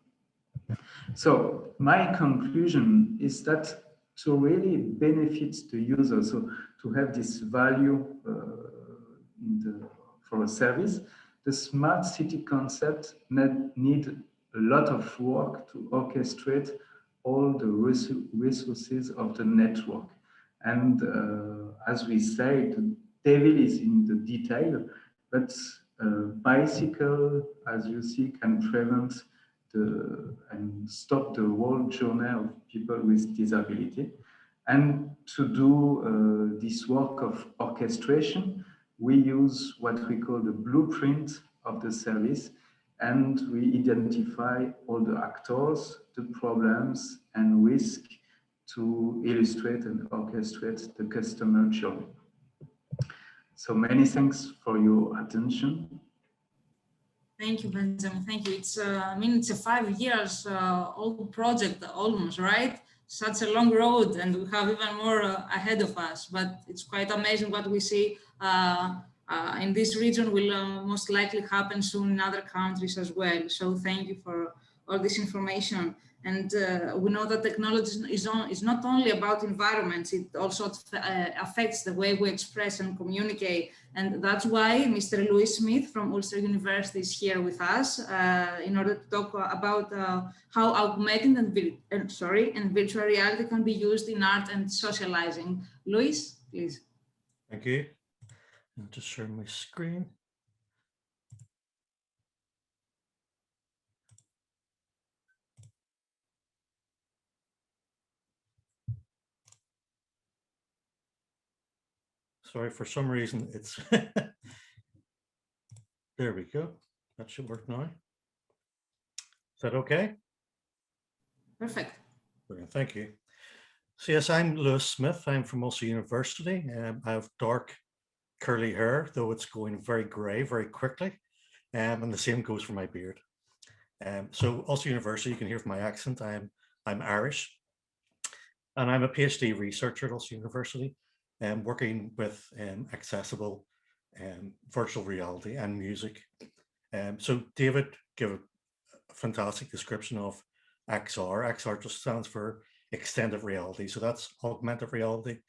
So my conclusion is that to really benefit the user, so to have this value for a service, the smart city concept need a lot of work to orchestrate all the resources of the network. And as we say, the devil is in the detail, but bicycle, as you see, can prevent and stop the whole journey of people with disability. And to do this work of orchestration, we use what we call the blueprint of the service, and we identify all the actors, the problems and risk to illustrate and orchestrate the customer journey. So many thanks for your attention. Thank you, Benjamin. Thank you. It's I mean, it's a 5 years old project almost, right? Such a long road, and we have even more ahead of us. But it's quite amazing what we see in this region will most likely happen soon in other countries as well. So thank you for all this information. And we know that technology is not only about environments, it also affects the way we express and communicate. And that's why Mr. Louis Smith from Ulster University is here with us in order to talk about how augmented and virtual reality can be used in art and socializing. Louis, please. Thank you. I'll just share my screen. Sorry, for some reason it's, there we go. That should work now. Is that okay? Perfect. Brilliant, thank you. So yes, I'm Lewis Smith. I'm from Ulster University. I have dark curly hair, though it's going very grey very quickly. And the same goes for my beard. So Ulster University, you can hear from my accent, I'm Irish. And I'm a PhD researcher at Ulster University, working with accessible virtual reality and music. So David gave a fantastic description of XR. XR just stands for extended reality. So that's augmented reality,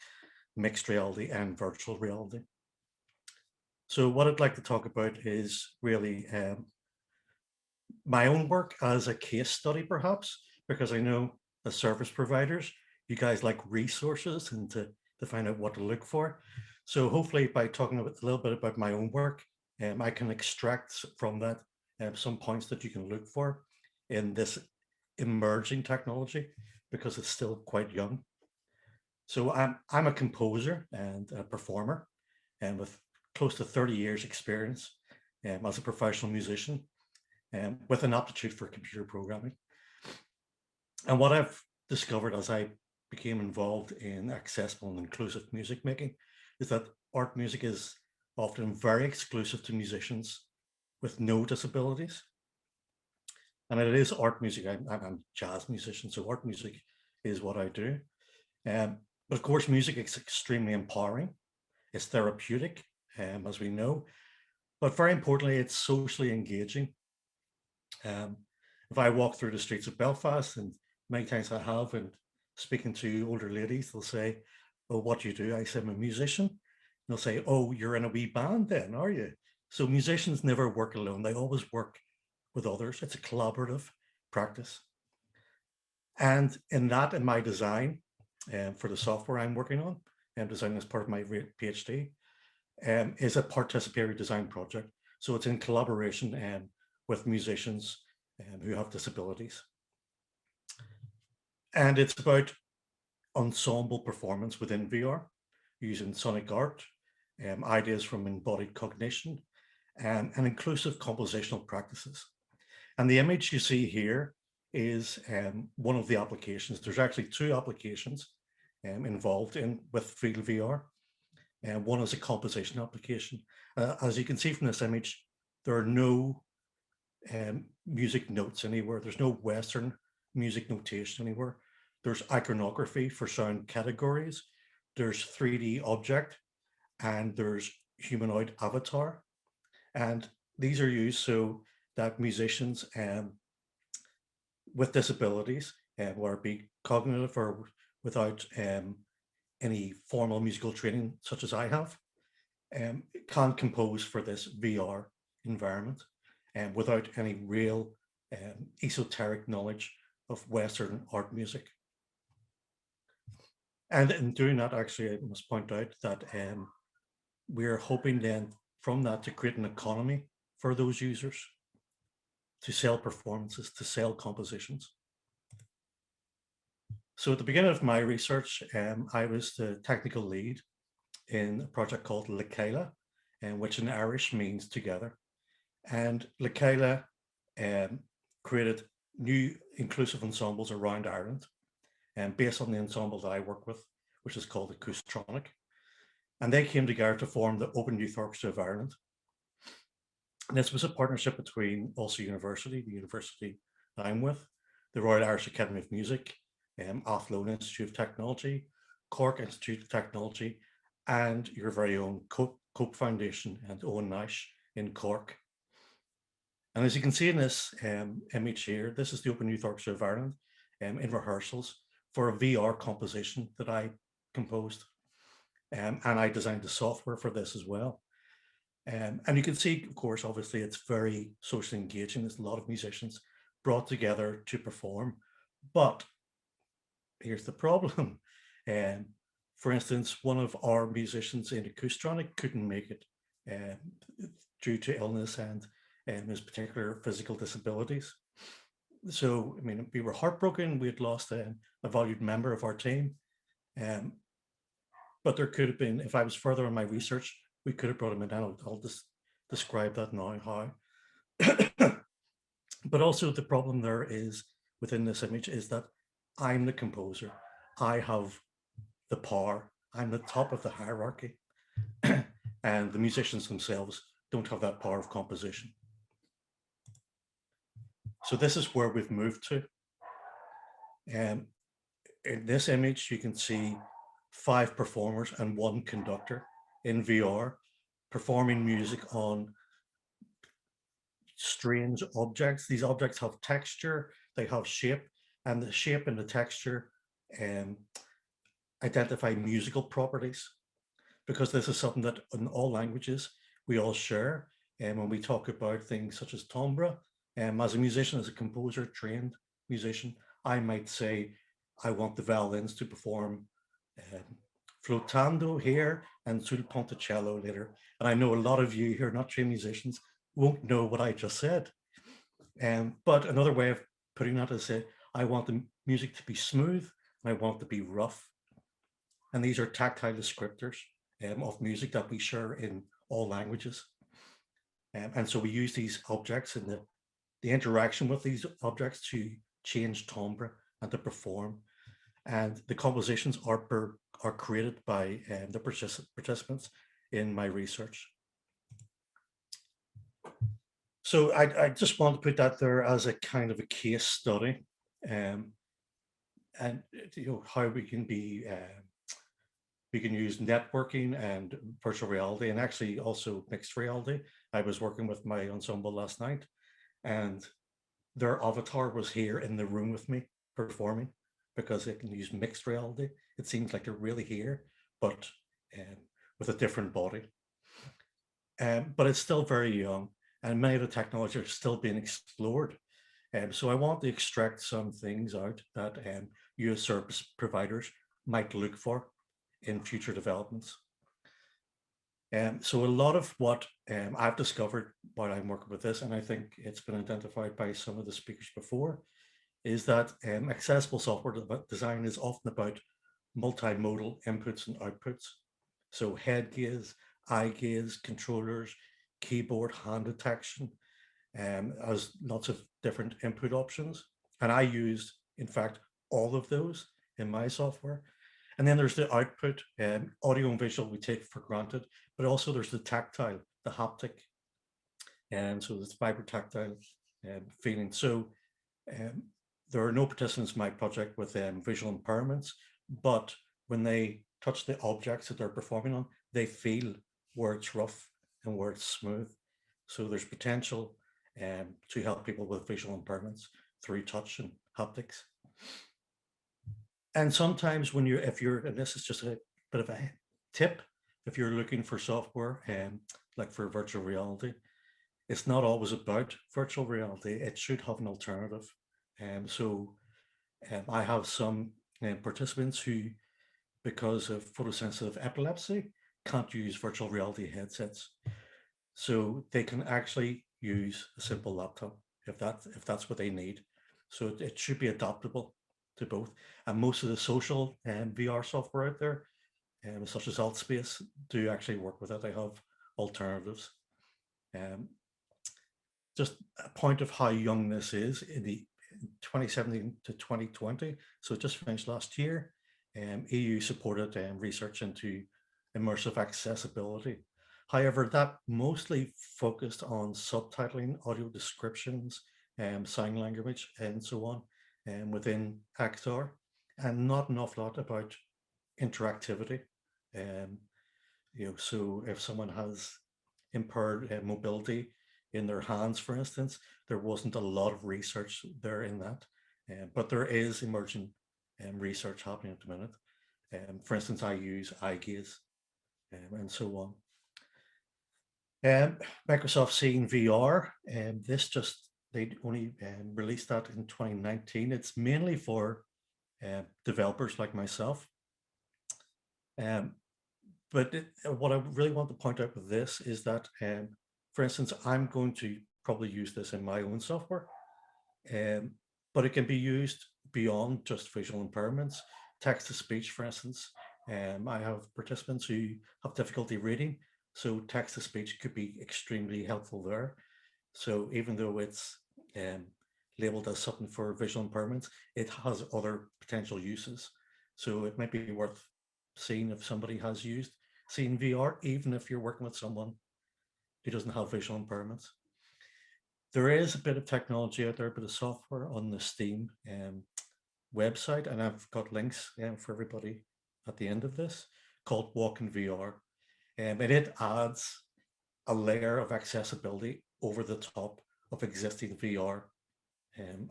mixed reality, and virtual reality. So what I'd like to talk about is really my own work as a case study, perhaps, because I know as service providers, you guys like resources and to find out what to look for. So hopefully by talking a little bit about my own work, I can extract from that some points that you can look for in this emerging technology, because it's still quite young. So I'm a composer and a performer, and with close to 30 years experience as a professional musician, with an aptitude for computer programming. And what I've discovered as I became involved in accessible and inclusive music making is that art music is often very exclusive to musicians with no disabilities. And it is art music. I'm a jazz musician, so art music is what I do. But of course, music is extremely empowering. It's therapeutic, as we know, but very importantly, it's socially engaging. If I walk through the streets of Belfast, and many times I have, and speaking to older ladies, they'll say, "Oh, what do you do?" I say, "I'm a musician." And they'll say, "Oh, you're in a wee band then, are you?" So musicians never work alone. They always work with others. It's a collaborative practice. And in my design, for the software I'm working on, and designing as part of my PhD, is a participatory design project. So it's in collaboration with musicians who have disabilities. And it's about ensemble performance within VR, using sonic art, ideas from embodied cognition, and inclusive compositional practices. And the image you see here is one of the applications. There's actually two applications involved with Field VR. One is a composition application. As you can see from this image, there are no music notes anywhere. There's no Western music notation anywhere. There's iconography for sound categories. There's 3D object, and there's humanoid avatar. And these are used so that musicians with disabilities, whether it be cognitive or without any formal musical training, such as I have, can compose for this VR environment without any real esoteric knowledge of Western art music. And in doing that, actually, I must point out that we're hoping then from that to create an economy for those users, to sell performances, to sell compositions. So at the beginning of my research, I was the technical lead in a project called Lekela, which in Irish means together. And Lekela created new inclusive ensembles around Ireland, based on the ensemble that I work with, which is called Acoustronik. And they came together to form the Open Youth Orchestra of Ireland. And this was a partnership between Ulster University, the university that I'm with, the Royal Irish Academy of Music, Athlone Institute of Technology, Cork Institute of Technology, and your very own Cope Foundation and Owen Nash in Cork. And as you can see in this image here, this is the Open Youth Orchestra of Ireland in rehearsals for a VR composition that I composed. And I designed the software for this as well. And you can see, of course, obviously it's very socially engaging. There's a lot of musicians brought together to perform. But here's the problem. For instance, one of our musicians in Acoustronik couldn't make it due to illness and his particular physical disabilities. So, I mean, we were heartbroken. We had lost a valued member of our team. But but there could have been, if I was further in my research, we could have brought him in. I'll just describe that now, how. But also the problem there is, within this image, is that I'm the composer. I have the power. I'm the top of the hierarchy. And the musicians themselves don't have that power of composition. So this is where we've moved to. In this image, you can see 5 performers and 1 conductor in VR performing music on strange objects. These objects have texture, they have shape, and the shape and the texture identify musical properties, because this is something that in all languages we all share. And when we talk about things such as timbre, as a musician, as a composer, trained musician, I might say, I want the violins to perform flutando here and sul ponticello later. And I know a lot of you who are not trained musicians won't know what I just said. But another way of putting that is say, I want the music to be smooth and I want it to be rough. And these are tactile descriptors of music that we share in all languages. And so we use these objects and the interaction with these objects to change timbre and to perform. And the compositions are created by the participants in my research. So I just want to put that there as a kind of a case study, and how we can be we can use networking and virtual reality, and actually also mixed reality. I was working with my ensemble last night, and their avatar was here in the room with me performing, because they can use mixed reality. It seems like they're really here, but with a different body. But it's still very young, and many of the technologies are still being explored. So I want to extract some things out that US service providers might look for in future developments. So a lot of what I've discovered while I'm working with this, and I think it's been identified by some of the speakers before, is that accessible software design is often about multimodal inputs and outputs. So head gaze, eye gaze, controllers, keyboard, hand detection, has lots of different input options. And I used, in fact, all of those in my software. And then there's the output, audio and visual we take for granted, but also there's the tactile, the haptic. And so there's vibrotactile feeling. So there are no participants in my project with visual impairments, but when they touch the objects that they're performing on, they feel where it's rough and where it's smooth. So there's potential to help people with visual impairments through touch and haptics. And sometimes when you're, and this is just a bit of a tip, if you're looking for software, like for virtual reality, it's not always about virtual reality. It should have an alternative. So I have some participants who, because of photosensitive epilepsy, can't use virtual reality headsets. So they can actually use a simple laptop if that's what they need. So it should be adaptable to both. And most of the social VR software out there, such as Altspace, do actually work with it. They have alternatives. Just a point of how young this is, in the 2017 to 2020, so it just finished last year, EU supported research into immersive accessibility. However, that mostly focused on subtitling, audio descriptions, sign language, and so on, within ACTAR, and not an awful lot about interactivity. So if someone has impaired mobility in their hands, for instance, there wasn't a lot of research there in that, but there is emerging research happening at the minute. For instance, I use eye gaze and so on. Microsoft Seeing VR, they only released that in 2019. It's mainly for developers like myself. But what I really want to point out with this is that, for instance, I'm going to probably use this in my own software, but it can be used beyond just visual impairments. Text to speech, for instance, I have participants who have difficulty reading, so text-to-speech could be extremely helpful there. So even though it's labeled as something for visual impairments, it has other potential uses. So it might be worth seeing if somebody has seen VR, even if you're working with someone who doesn't have visual impairments. There is a bit of technology out there, a bit of software on the Steam website, and I've got links for everybody at the end of this, called Walk in VR. And it adds a layer of accessibility over the top of existing VR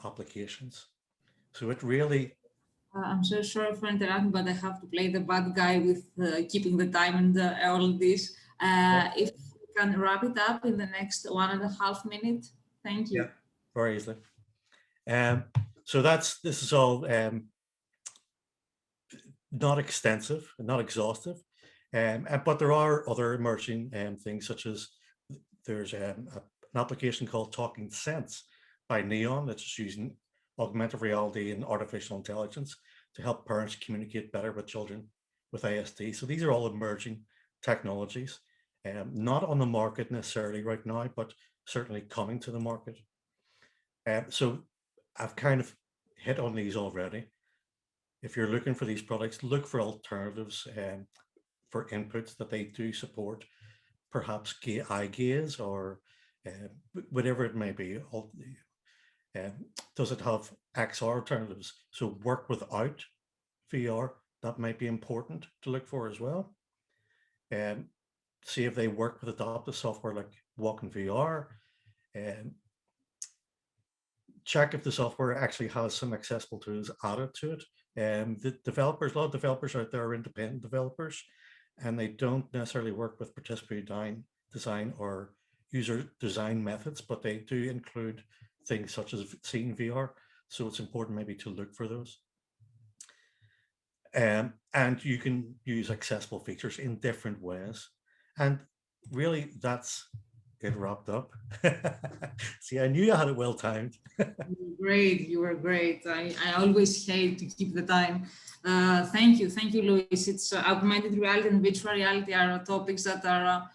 applications. So it really... I'm so sorry for interrupting, but I have to play the bad guy with keeping the time and all this. If we can wrap it up in the next 1.5 minutes, thank you. Yeah, very easily. So this is all not extensive, not exhaustive, but there are other emerging things, such as there's an application called Talking Sense by Neon that's using augmented reality and artificial intelligence to help parents communicate better with children with ASD. So these are all emerging technologies, not on the market necessarily right now, but certainly coming to the market. So I've kind of hit on these already. If you're looking for these products, look for alternatives for inputs that they do support, perhaps eye gaze or whatever it may be. Does it have XR alternatives? So work without VR, that might be important to look for as well. See if they work with adaptive software like Walk in VR. Check if the software actually has some accessible tools added to it. The developers, a lot of developers out there are independent developers, and they don't necessarily work with participatory design or user design methods, but they do include things such as seeing VR. So it's important maybe to look for those. And you can use accessible features in different ways. And really, that's it wrapped up. See, I knew you had it well timed. Great, you were great. I always hate to keep the time. Thank you, Luis. It's augmented reality and virtual reality are topics that are,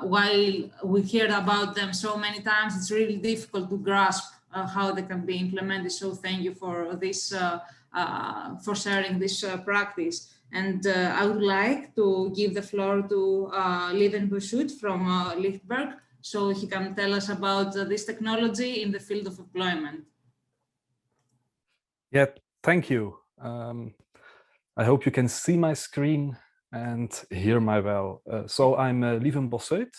while we heard about them so many times, it's really difficult to grasp how they can be implemented. So thank you for this, for sharing this practice. And I would like to give the floor to Lieven Buschut from Lichtberg, so he can tell us about this technology in the field of employment. Yeah, thank you. I hope you can see my screen and hear me well. So I'm Lieven Buschut.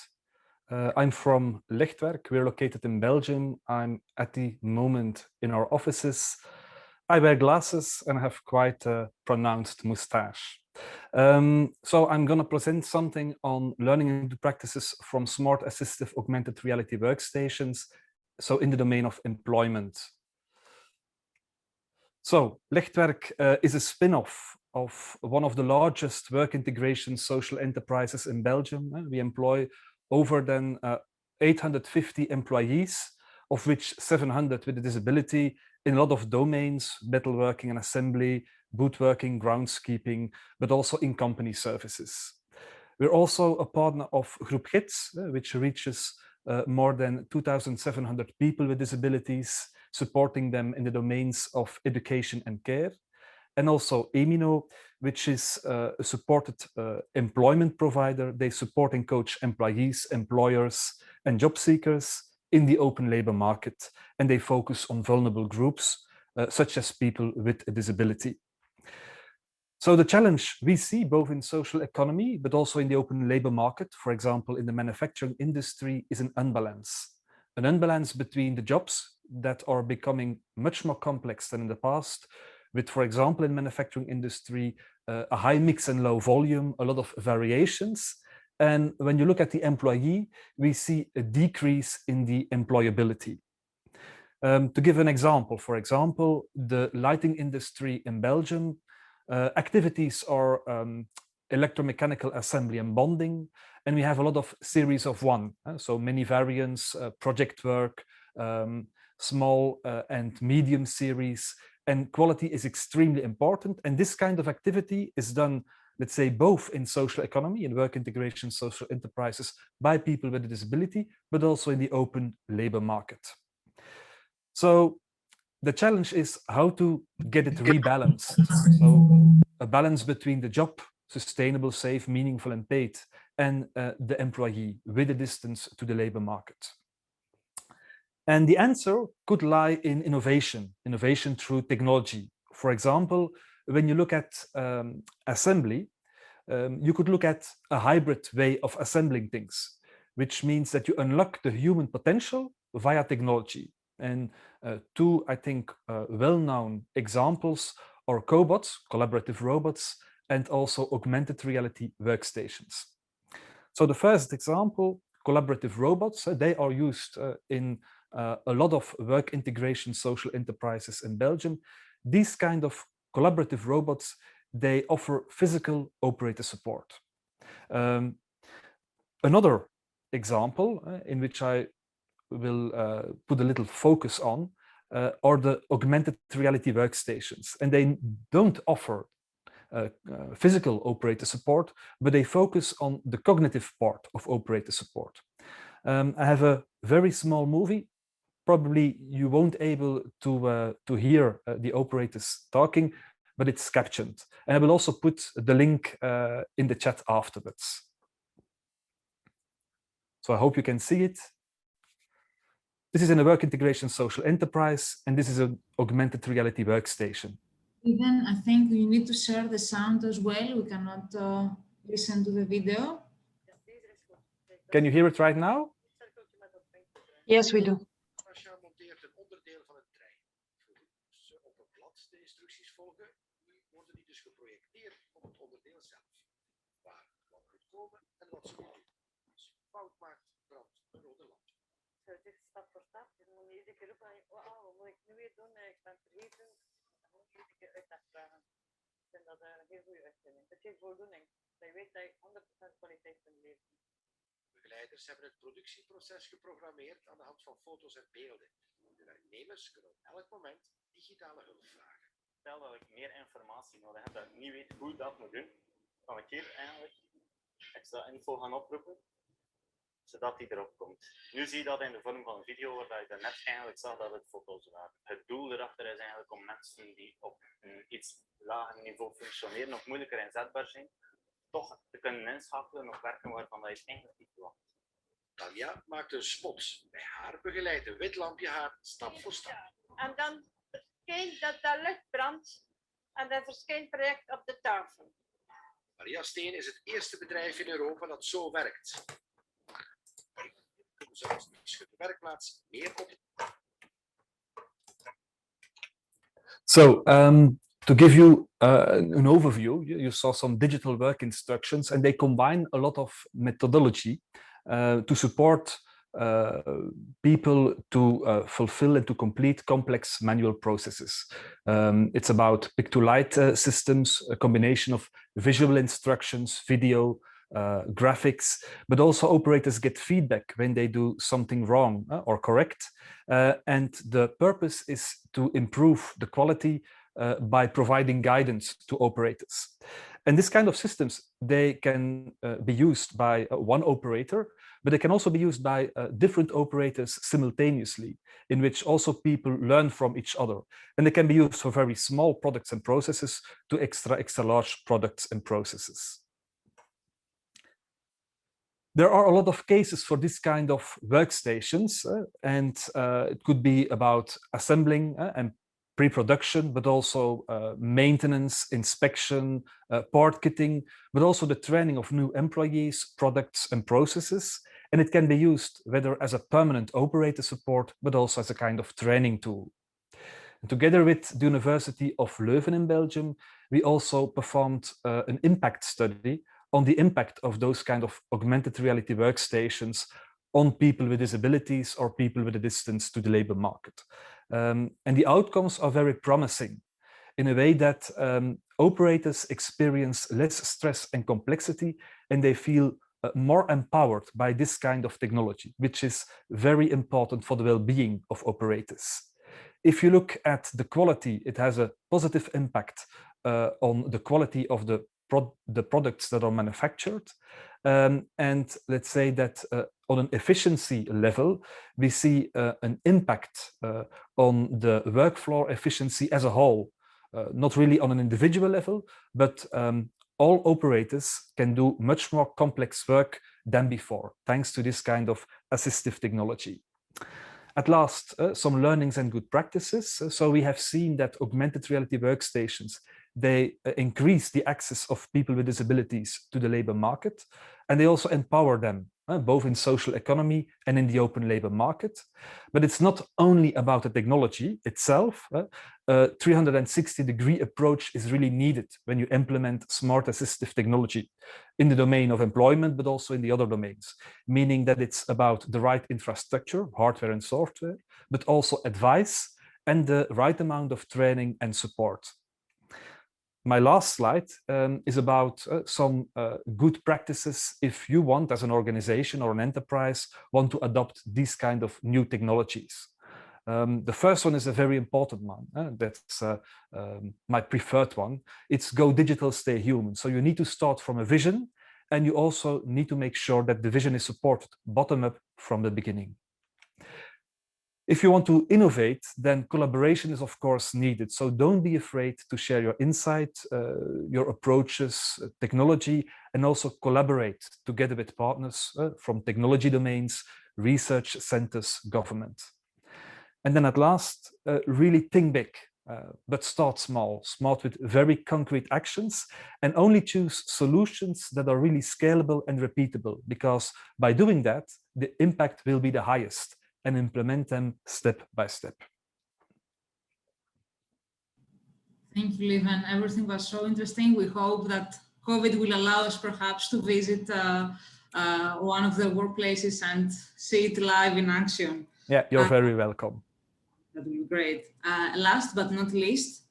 I'm from Lichtwerk. We're located in Belgium. I'm at the moment in our offices. I wear glasses and have quite a pronounced mustache. So I'm going to present something on learning and practices from smart assistive augmented reality workstations, so in the domain of employment. So Lichtwerk is a spin-off of one of the largest work integration social enterprises in Belgium. We employ over than 850 employees, of which 700 with a disability in a lot of domains: metalworking and assembly, woodworking, groundskeeping, but also in company services. We're also a partner of Groep Gids, which reaches more than 2,700 people with disabilities, supporting them in the domains of education and care. And also Emino, which is a supported employment provider. They support and coach employees, employers, and job seekers in the open labor market. And they focus on vulnerable groups, such as people with a disability. So the challenge we see both in social economy, but also in the open labor market, for example, in the manufacturing industry, is an unbalance between the jobs that are becoming much more complex than in the past, with, for example, in manufacturing industry, a high mix and low volume, a lot of variations. And when you look at the employee, we see a decrease in the employability. To give an example, for example, the lighting industry in Belgium, activities are electromechanical assembly and bonding, and we have a lot of series of one, so many variants, project work, small and medium series, and quality is extremely important. And this kind of activity is done let's say, both in social economy and work integration social enterprises by people with a disability, but also in the open labor market. So the challenge is how to get it rebalanced. So a balance between the job, sustainable, safe, meaningful, and paid, and the employee with a distance to the labor market. And the answer could lie in innovation, innovation through technology. For example, when you look at assembly, you could look at a hybrid way of assembling things, which means that you unlock the human potential via technology. And two, I think, well-known examples are cobots, collaborative robots, and also augmented reality workstations. So the first example, collaborative robots, they are used in a lot of work integration social enterprises in Belgium. These kind of collaborative robots, they offer physical operator support. Another example in which I will put a little focus on are the augmented reality workstations. And they don't offer physical operator support, but they focus on the cognitive part of operator support. I have a very small movie. Probably you won't able to hear the operators talking, but it's captioned. And I will also put the link in the chat afterwards. So I hope you can see it. This is in a work integration social enterprise, and this is an augmented reality workstation. Even I think you need to share the sound as well. We cannot listen to the video. Can you hear it right now? Yes, we do. Het is stap voor stap. Je moet iedere keer op en wat moet ik nu weer doen? Ik ben vergeten. Dan moet je iedere keer uitleg vragen. Ik vind dat een heel goede uitzending. Het is voldoening. Dat je weet dat je 100% kwaliteit kunt leveren. Begeleiders hebben het productieproces geprogrammeerd aan de hand van foto's en beelden. De werknemers kunnen op elk moment digitale hulp vragen. Stel dat ik meer informatie nodig heb, dat ik niet weet hoe ik dat moet doen, kan ik hier eigenlijk extra info gaan oproepen, zodat die erop komt. Nu zie je dat in de vorm van een video, waar je net eigenlijk zag dat het foto's waren. Het doel erachter is eigenlijk om mensen die op een iets lager niveau functioneren of moeilijker inzetbaar zijn, toch te kunnen inschakelen op werken waarvan je het eigenlijk niet verwacht. Tanja maakt een spot. Bij haar begeleidt een wit lampje haar stap voor stap. Ja. En dan verschijnt dat licht brandt en dan verschijnt het project op de tafel. Maria Steen is het eerste bedrijf in Europa dat zo werkt. Zelfs de werkplaats meer op. So, to give you an overview, you saw some digital work instructions, and they combine a lot of methodology to support people to fulfill and to complete complex manual processes. It's about pick-to-light systems, a combination of visual instructions, video, graphics, but also operators get feedback when they do something wrong or correct. And the purpose is to improve the quality by providing guidance to operators. And this kind of systems, they can be used by one operator, but they can also be used by different operators simultaneously, in which also people learn from each other. And they can be used for very small products and processes to extra large products and processes. There are a lot of cases for this kind of workstations, and it could be about assembling and pre-production, but also maintenance, inspection, part kitting, but also the training of new employees, products and processes. And it can be used whether as a permanent operator support, but also as a kind of training tool. And together with the University of Leuven in Belgium, we also performed an impact study on the impact of those kind of augmented reality workstations on people with disabilities or people with a distance to the labor market. And the outcomes are very promising in a way that operators experience less stress and complexity, and they feel more empowered by this kind of technology, which is very important for the well-being of operators. If you look at the quality, it has a positive impact on the quality of the the products that are manufactured. And let's say that on an efficiency level, we see an impact on the work floor efficiency as a whole, not really on an individual level, but all operators can do much more complex work than before, thanks to this kind of assistive technology. At last, some learnings and good practices. So we have seen that augmented reality workstations, they increase the access of people with disabilities to the labor market, and they also empower them, both in social economy and in the open labor market. But it's not only about the technology itself. A 360-degree approach is really needed when you implement smart assistive technology in the domain of employment, but also in the other domains, meaning that it's about the right infrastructure, hardware and software, but also advice and the right amount of training and support. My last slide is about some good practices if you want, as an organization or an enterprise, want to adopt these kind of new technologies. The first one is a very important one. That's my preferred one. It's go digital, stay human. So you need to start from a vision, and you also need to make sure that the vision is supported bottom up from the beginning. If you want to innovate, then collaboration is of course needed. So don't be afraid to share your insight, your approaches, technology, and also collaborate together with partners from technology domains, research centers, government. And then at last, really think big, but start small, smart with very concrete actions, and only choose solutions that are really scalable and repeatable, because by doing that, the impact will be the highest, and implement them step by step. Thank you, Lieven. Everything was so interesting. We hope that COVID will allow us perhaps to visit one of the workplaces and see it live in action. Yeah, you're very welcome. That will be great. Last but not least,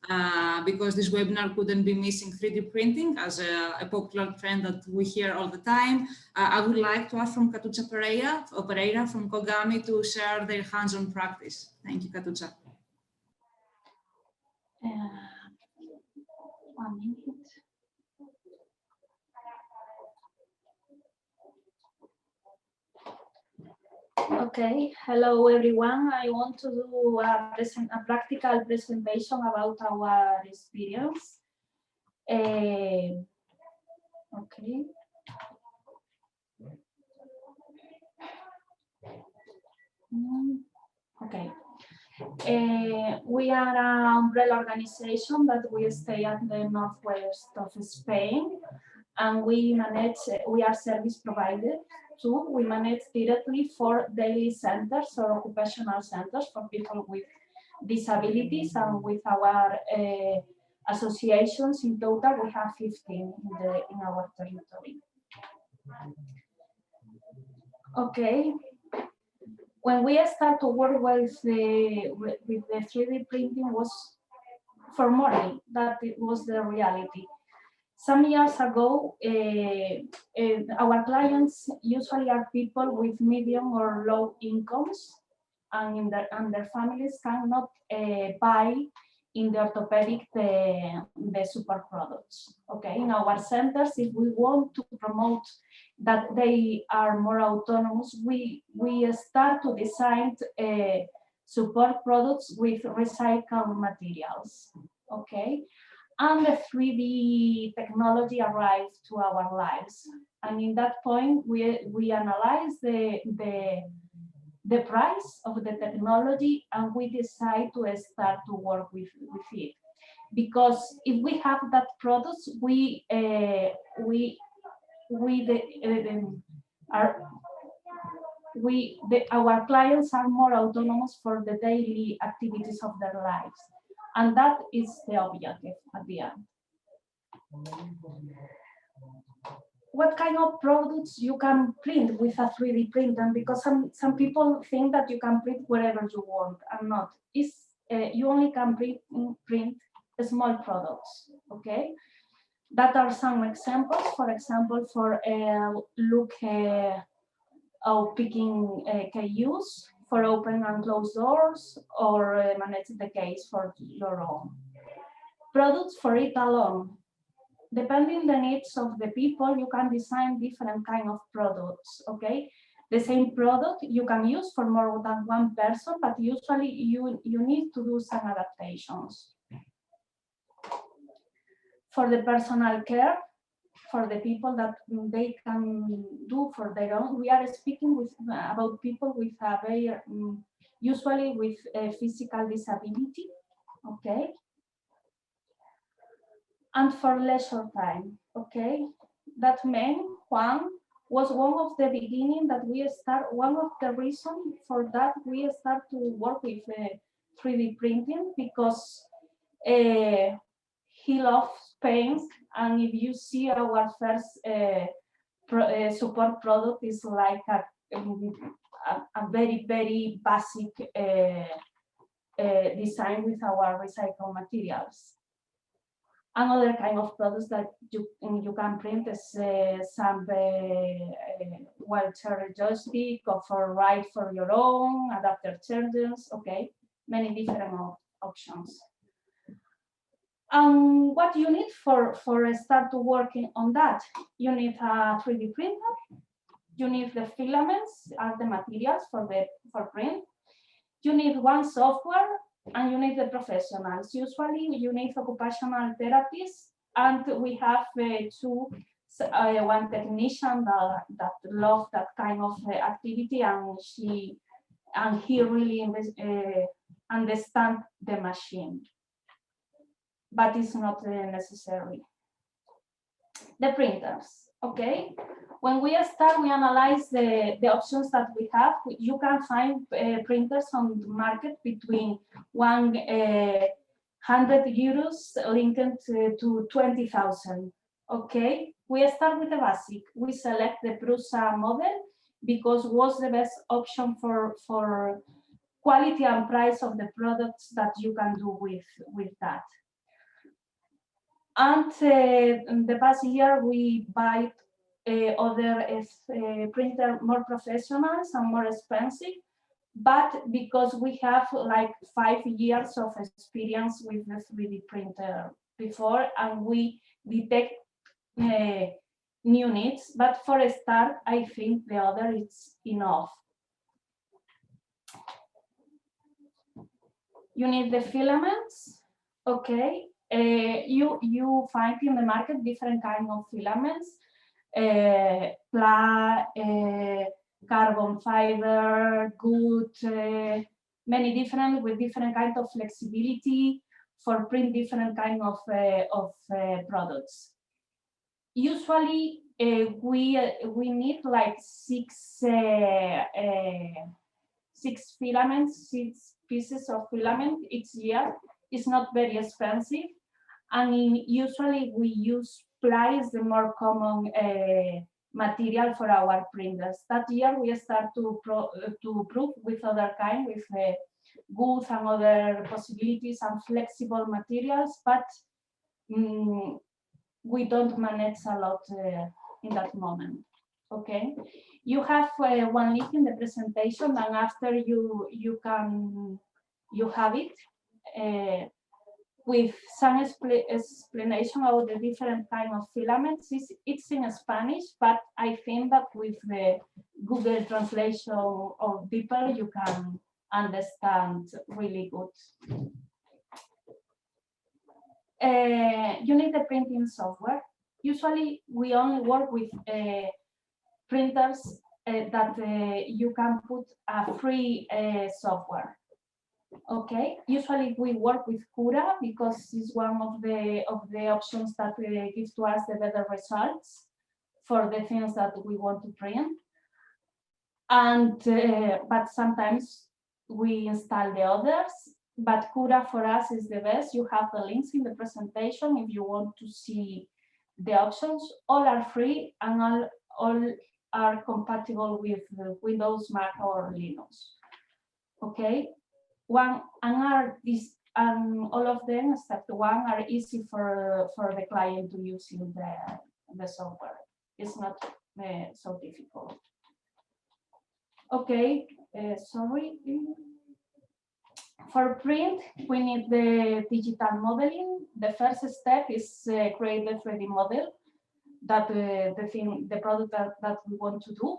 because this webinar couldn't be missing 3D printing as a popular trend that we hear all the time, I would like to ask from Katucha Pereira from Kogami to share their hands-on practice. Thank you, Katucha. 1 minute. Okay, hello everyone. I want to do a practical presentation about our experience. Okay. Okay. We are an umbrella organization that we stay at the northwest of Spain, and we are service providers too. We manage directly for daily centers or occupational centers for people with disabilities, and with our associations in total, we have 15 in our territory. Okay. When we start to work with the 3D printing was for money, that it was the reality. Some years ago, our clients usually are people with medium or low incomes, and their families cannot buy in the orthopedic the super products. Okay, in our centers, if we want to promote that they are more autonomous, we start to design support products with recycled materials. Okay, and the 3D technology arrived to our lives, and in that point we analyze the price of the technology, and we decide to start to work with it, because if we have that product, our clients are more autonomous for the daily activities of their lives, and that is the objective at the end. What kind of products you can print with a 3D printer? Because some people think that you can print wherever you want, and not. You only can print small products. Okay, that are some examples. For example, for picking KUs, for open and close doors, or manage the case for your own products for it alone. depending the needs of the people, you can design different kind of products, okay? The same product you can use for more than one person, but usually you need to do some adaptations. For the personal care, for the people that they can do for their own, we are speaking about people with a very, usually with a physical disability, okay? And for leisure time, okay? That meant Juan was one of the beginning that we start, one of the reasons for that we start to work with 3D printing, because he loves paints, and if you see our first support product is like a very, very basic design with our recycled materials. Another kind of products that you can print is some wheelchair joystick, or for ride for your own, adapter chargers, okay, many different options. What you need for start to working on that? You need a 3D printer, you need the filaments and the materials for print, you need one software, and you need the professionals. Usually you need occupational therapists, and we have one technician that loves that kind of activity, and he really understands the machine, but it's not necessary. The printers, okay? When we start, we analyze the options that we have. You can find printers on the market between 100 euros linked to 20,000, okay? We start with the basic. We select the Prusa model because it was the best option for quality and price of the products that you can do with that. And the past year, we buy other printer more professionals and more expensive, but because we have like 5 years of experience with the 3D printer before, and we detect new needs, but for a start, I think the other is enough. You need the filaments, okay? You find in the market different kind of filaments, carbon fiber, good, many different with different kind of flexibility for print different kind of products. Usually we need like 6 filaments, 6 pieces of filament each year. It's not very expensive, and usually we use ply as the more common material for our printers. That year we start to prove with other kind, with wood and other possibilities and flexible materials, but we don't manage a lot in that moment. Okay, you have one link in the presentation, and after you have it with some explanation about the different kind of filaments. It's in Spanish, but I think that with the Google translation of people, you can understand really good. You need the printing software. Usually, we only work with printers that you can put a free software. Okay, usually we work with Cura because it's one of the options that gives to us the better results for the things that we want to print. And but sometimes we install the others, but Cura for us is the best. You have the links in the presentation if you want to see the options. All are free, and all are compatible with Windows, Mac, or Linux. Okay. All of them except one are easy for the client to use in the software. It's not so difficult. Okay, sorry. For print, we need the digital modeling. The first step is create the 3D model that the product that we want to do.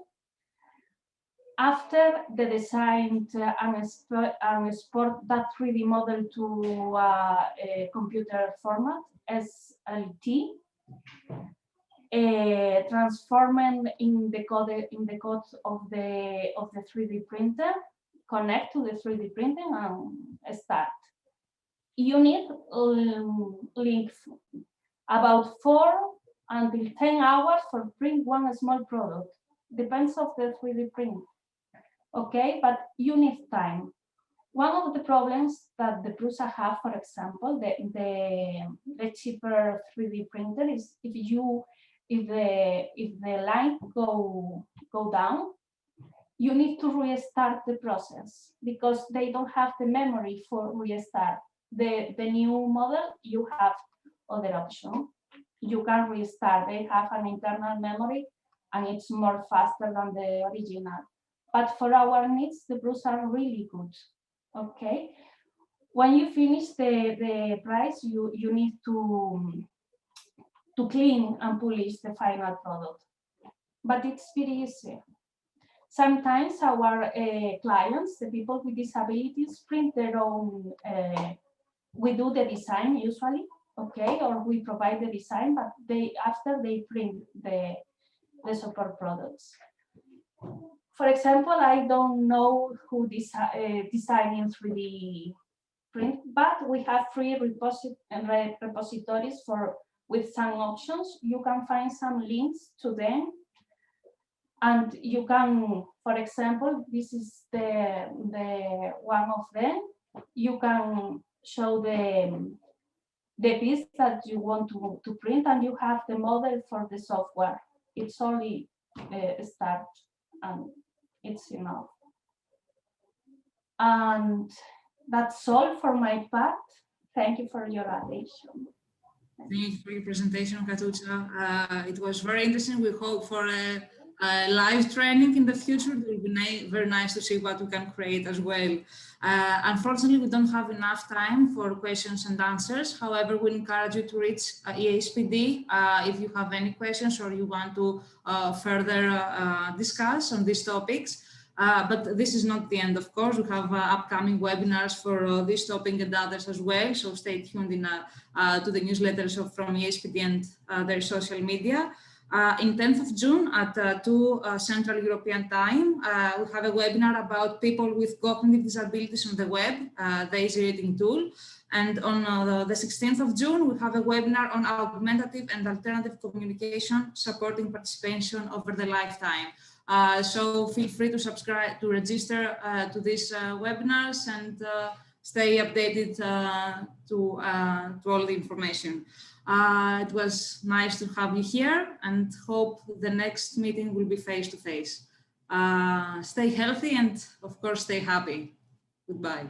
After the design and export that 3D model to a computer format, SLT, transforming in the code of the 3D printer, connect to the 3D printing and start. You need links about 4 until 10 hours for print one small product. Depends of the 3D print. Okay, but you need time. One of the problems that the Prusa have, for example, the cheaper 3D printer is if the line go down, you need to restart the process because they don't have the memory for restart. The new model, you have other option. You can restart. They have an internal memory and it's more faster than the original. But for our needs, the Prusa are really good. Okay. When you finish the price, you need to clean and polish the final product. But it's very easy. Sometimes our clients, the people with disabilities, print their own, we do the design usually, okay, or we provide the design, but after they print the support products. For example, I don't know who designing 3D print, but we have free repositories with some options. You can find some links to them. And you can, for example, this is the one of them. You can show the piece that you want to print, and you have the model for the software. It's only start, and it's enough. And that's all for my part. Thank you for your attention. Thank you for your presentation, Katucha. It was very interesting. We hope for a live training in the future. It will be very nice to see what we can create as well. Unfortunately, we don't have enough time for questions and answers. However, we encourage you to reach EASPD if you have any questions or you want to further discuss on these topics. But this is not the end, of course. We have upcoming webinars for this topic and others as well. So stay tuned to the newsletters from EASPD and their social media. In 10th of June at 2 Central European Time, we have a webinar about people with cognitive disabilities on the web, the easy reading tool. And on the 16th of June, we have a webinar on augmentative and alternative communication, supporting participation over the lifetime. So feel free to subscribe, to register to these webinars and stay updated to all the information. It was nice to have you here and hope the next meeting will be face-to-face. Stay healthy and, of course, stay happy. Goodbye.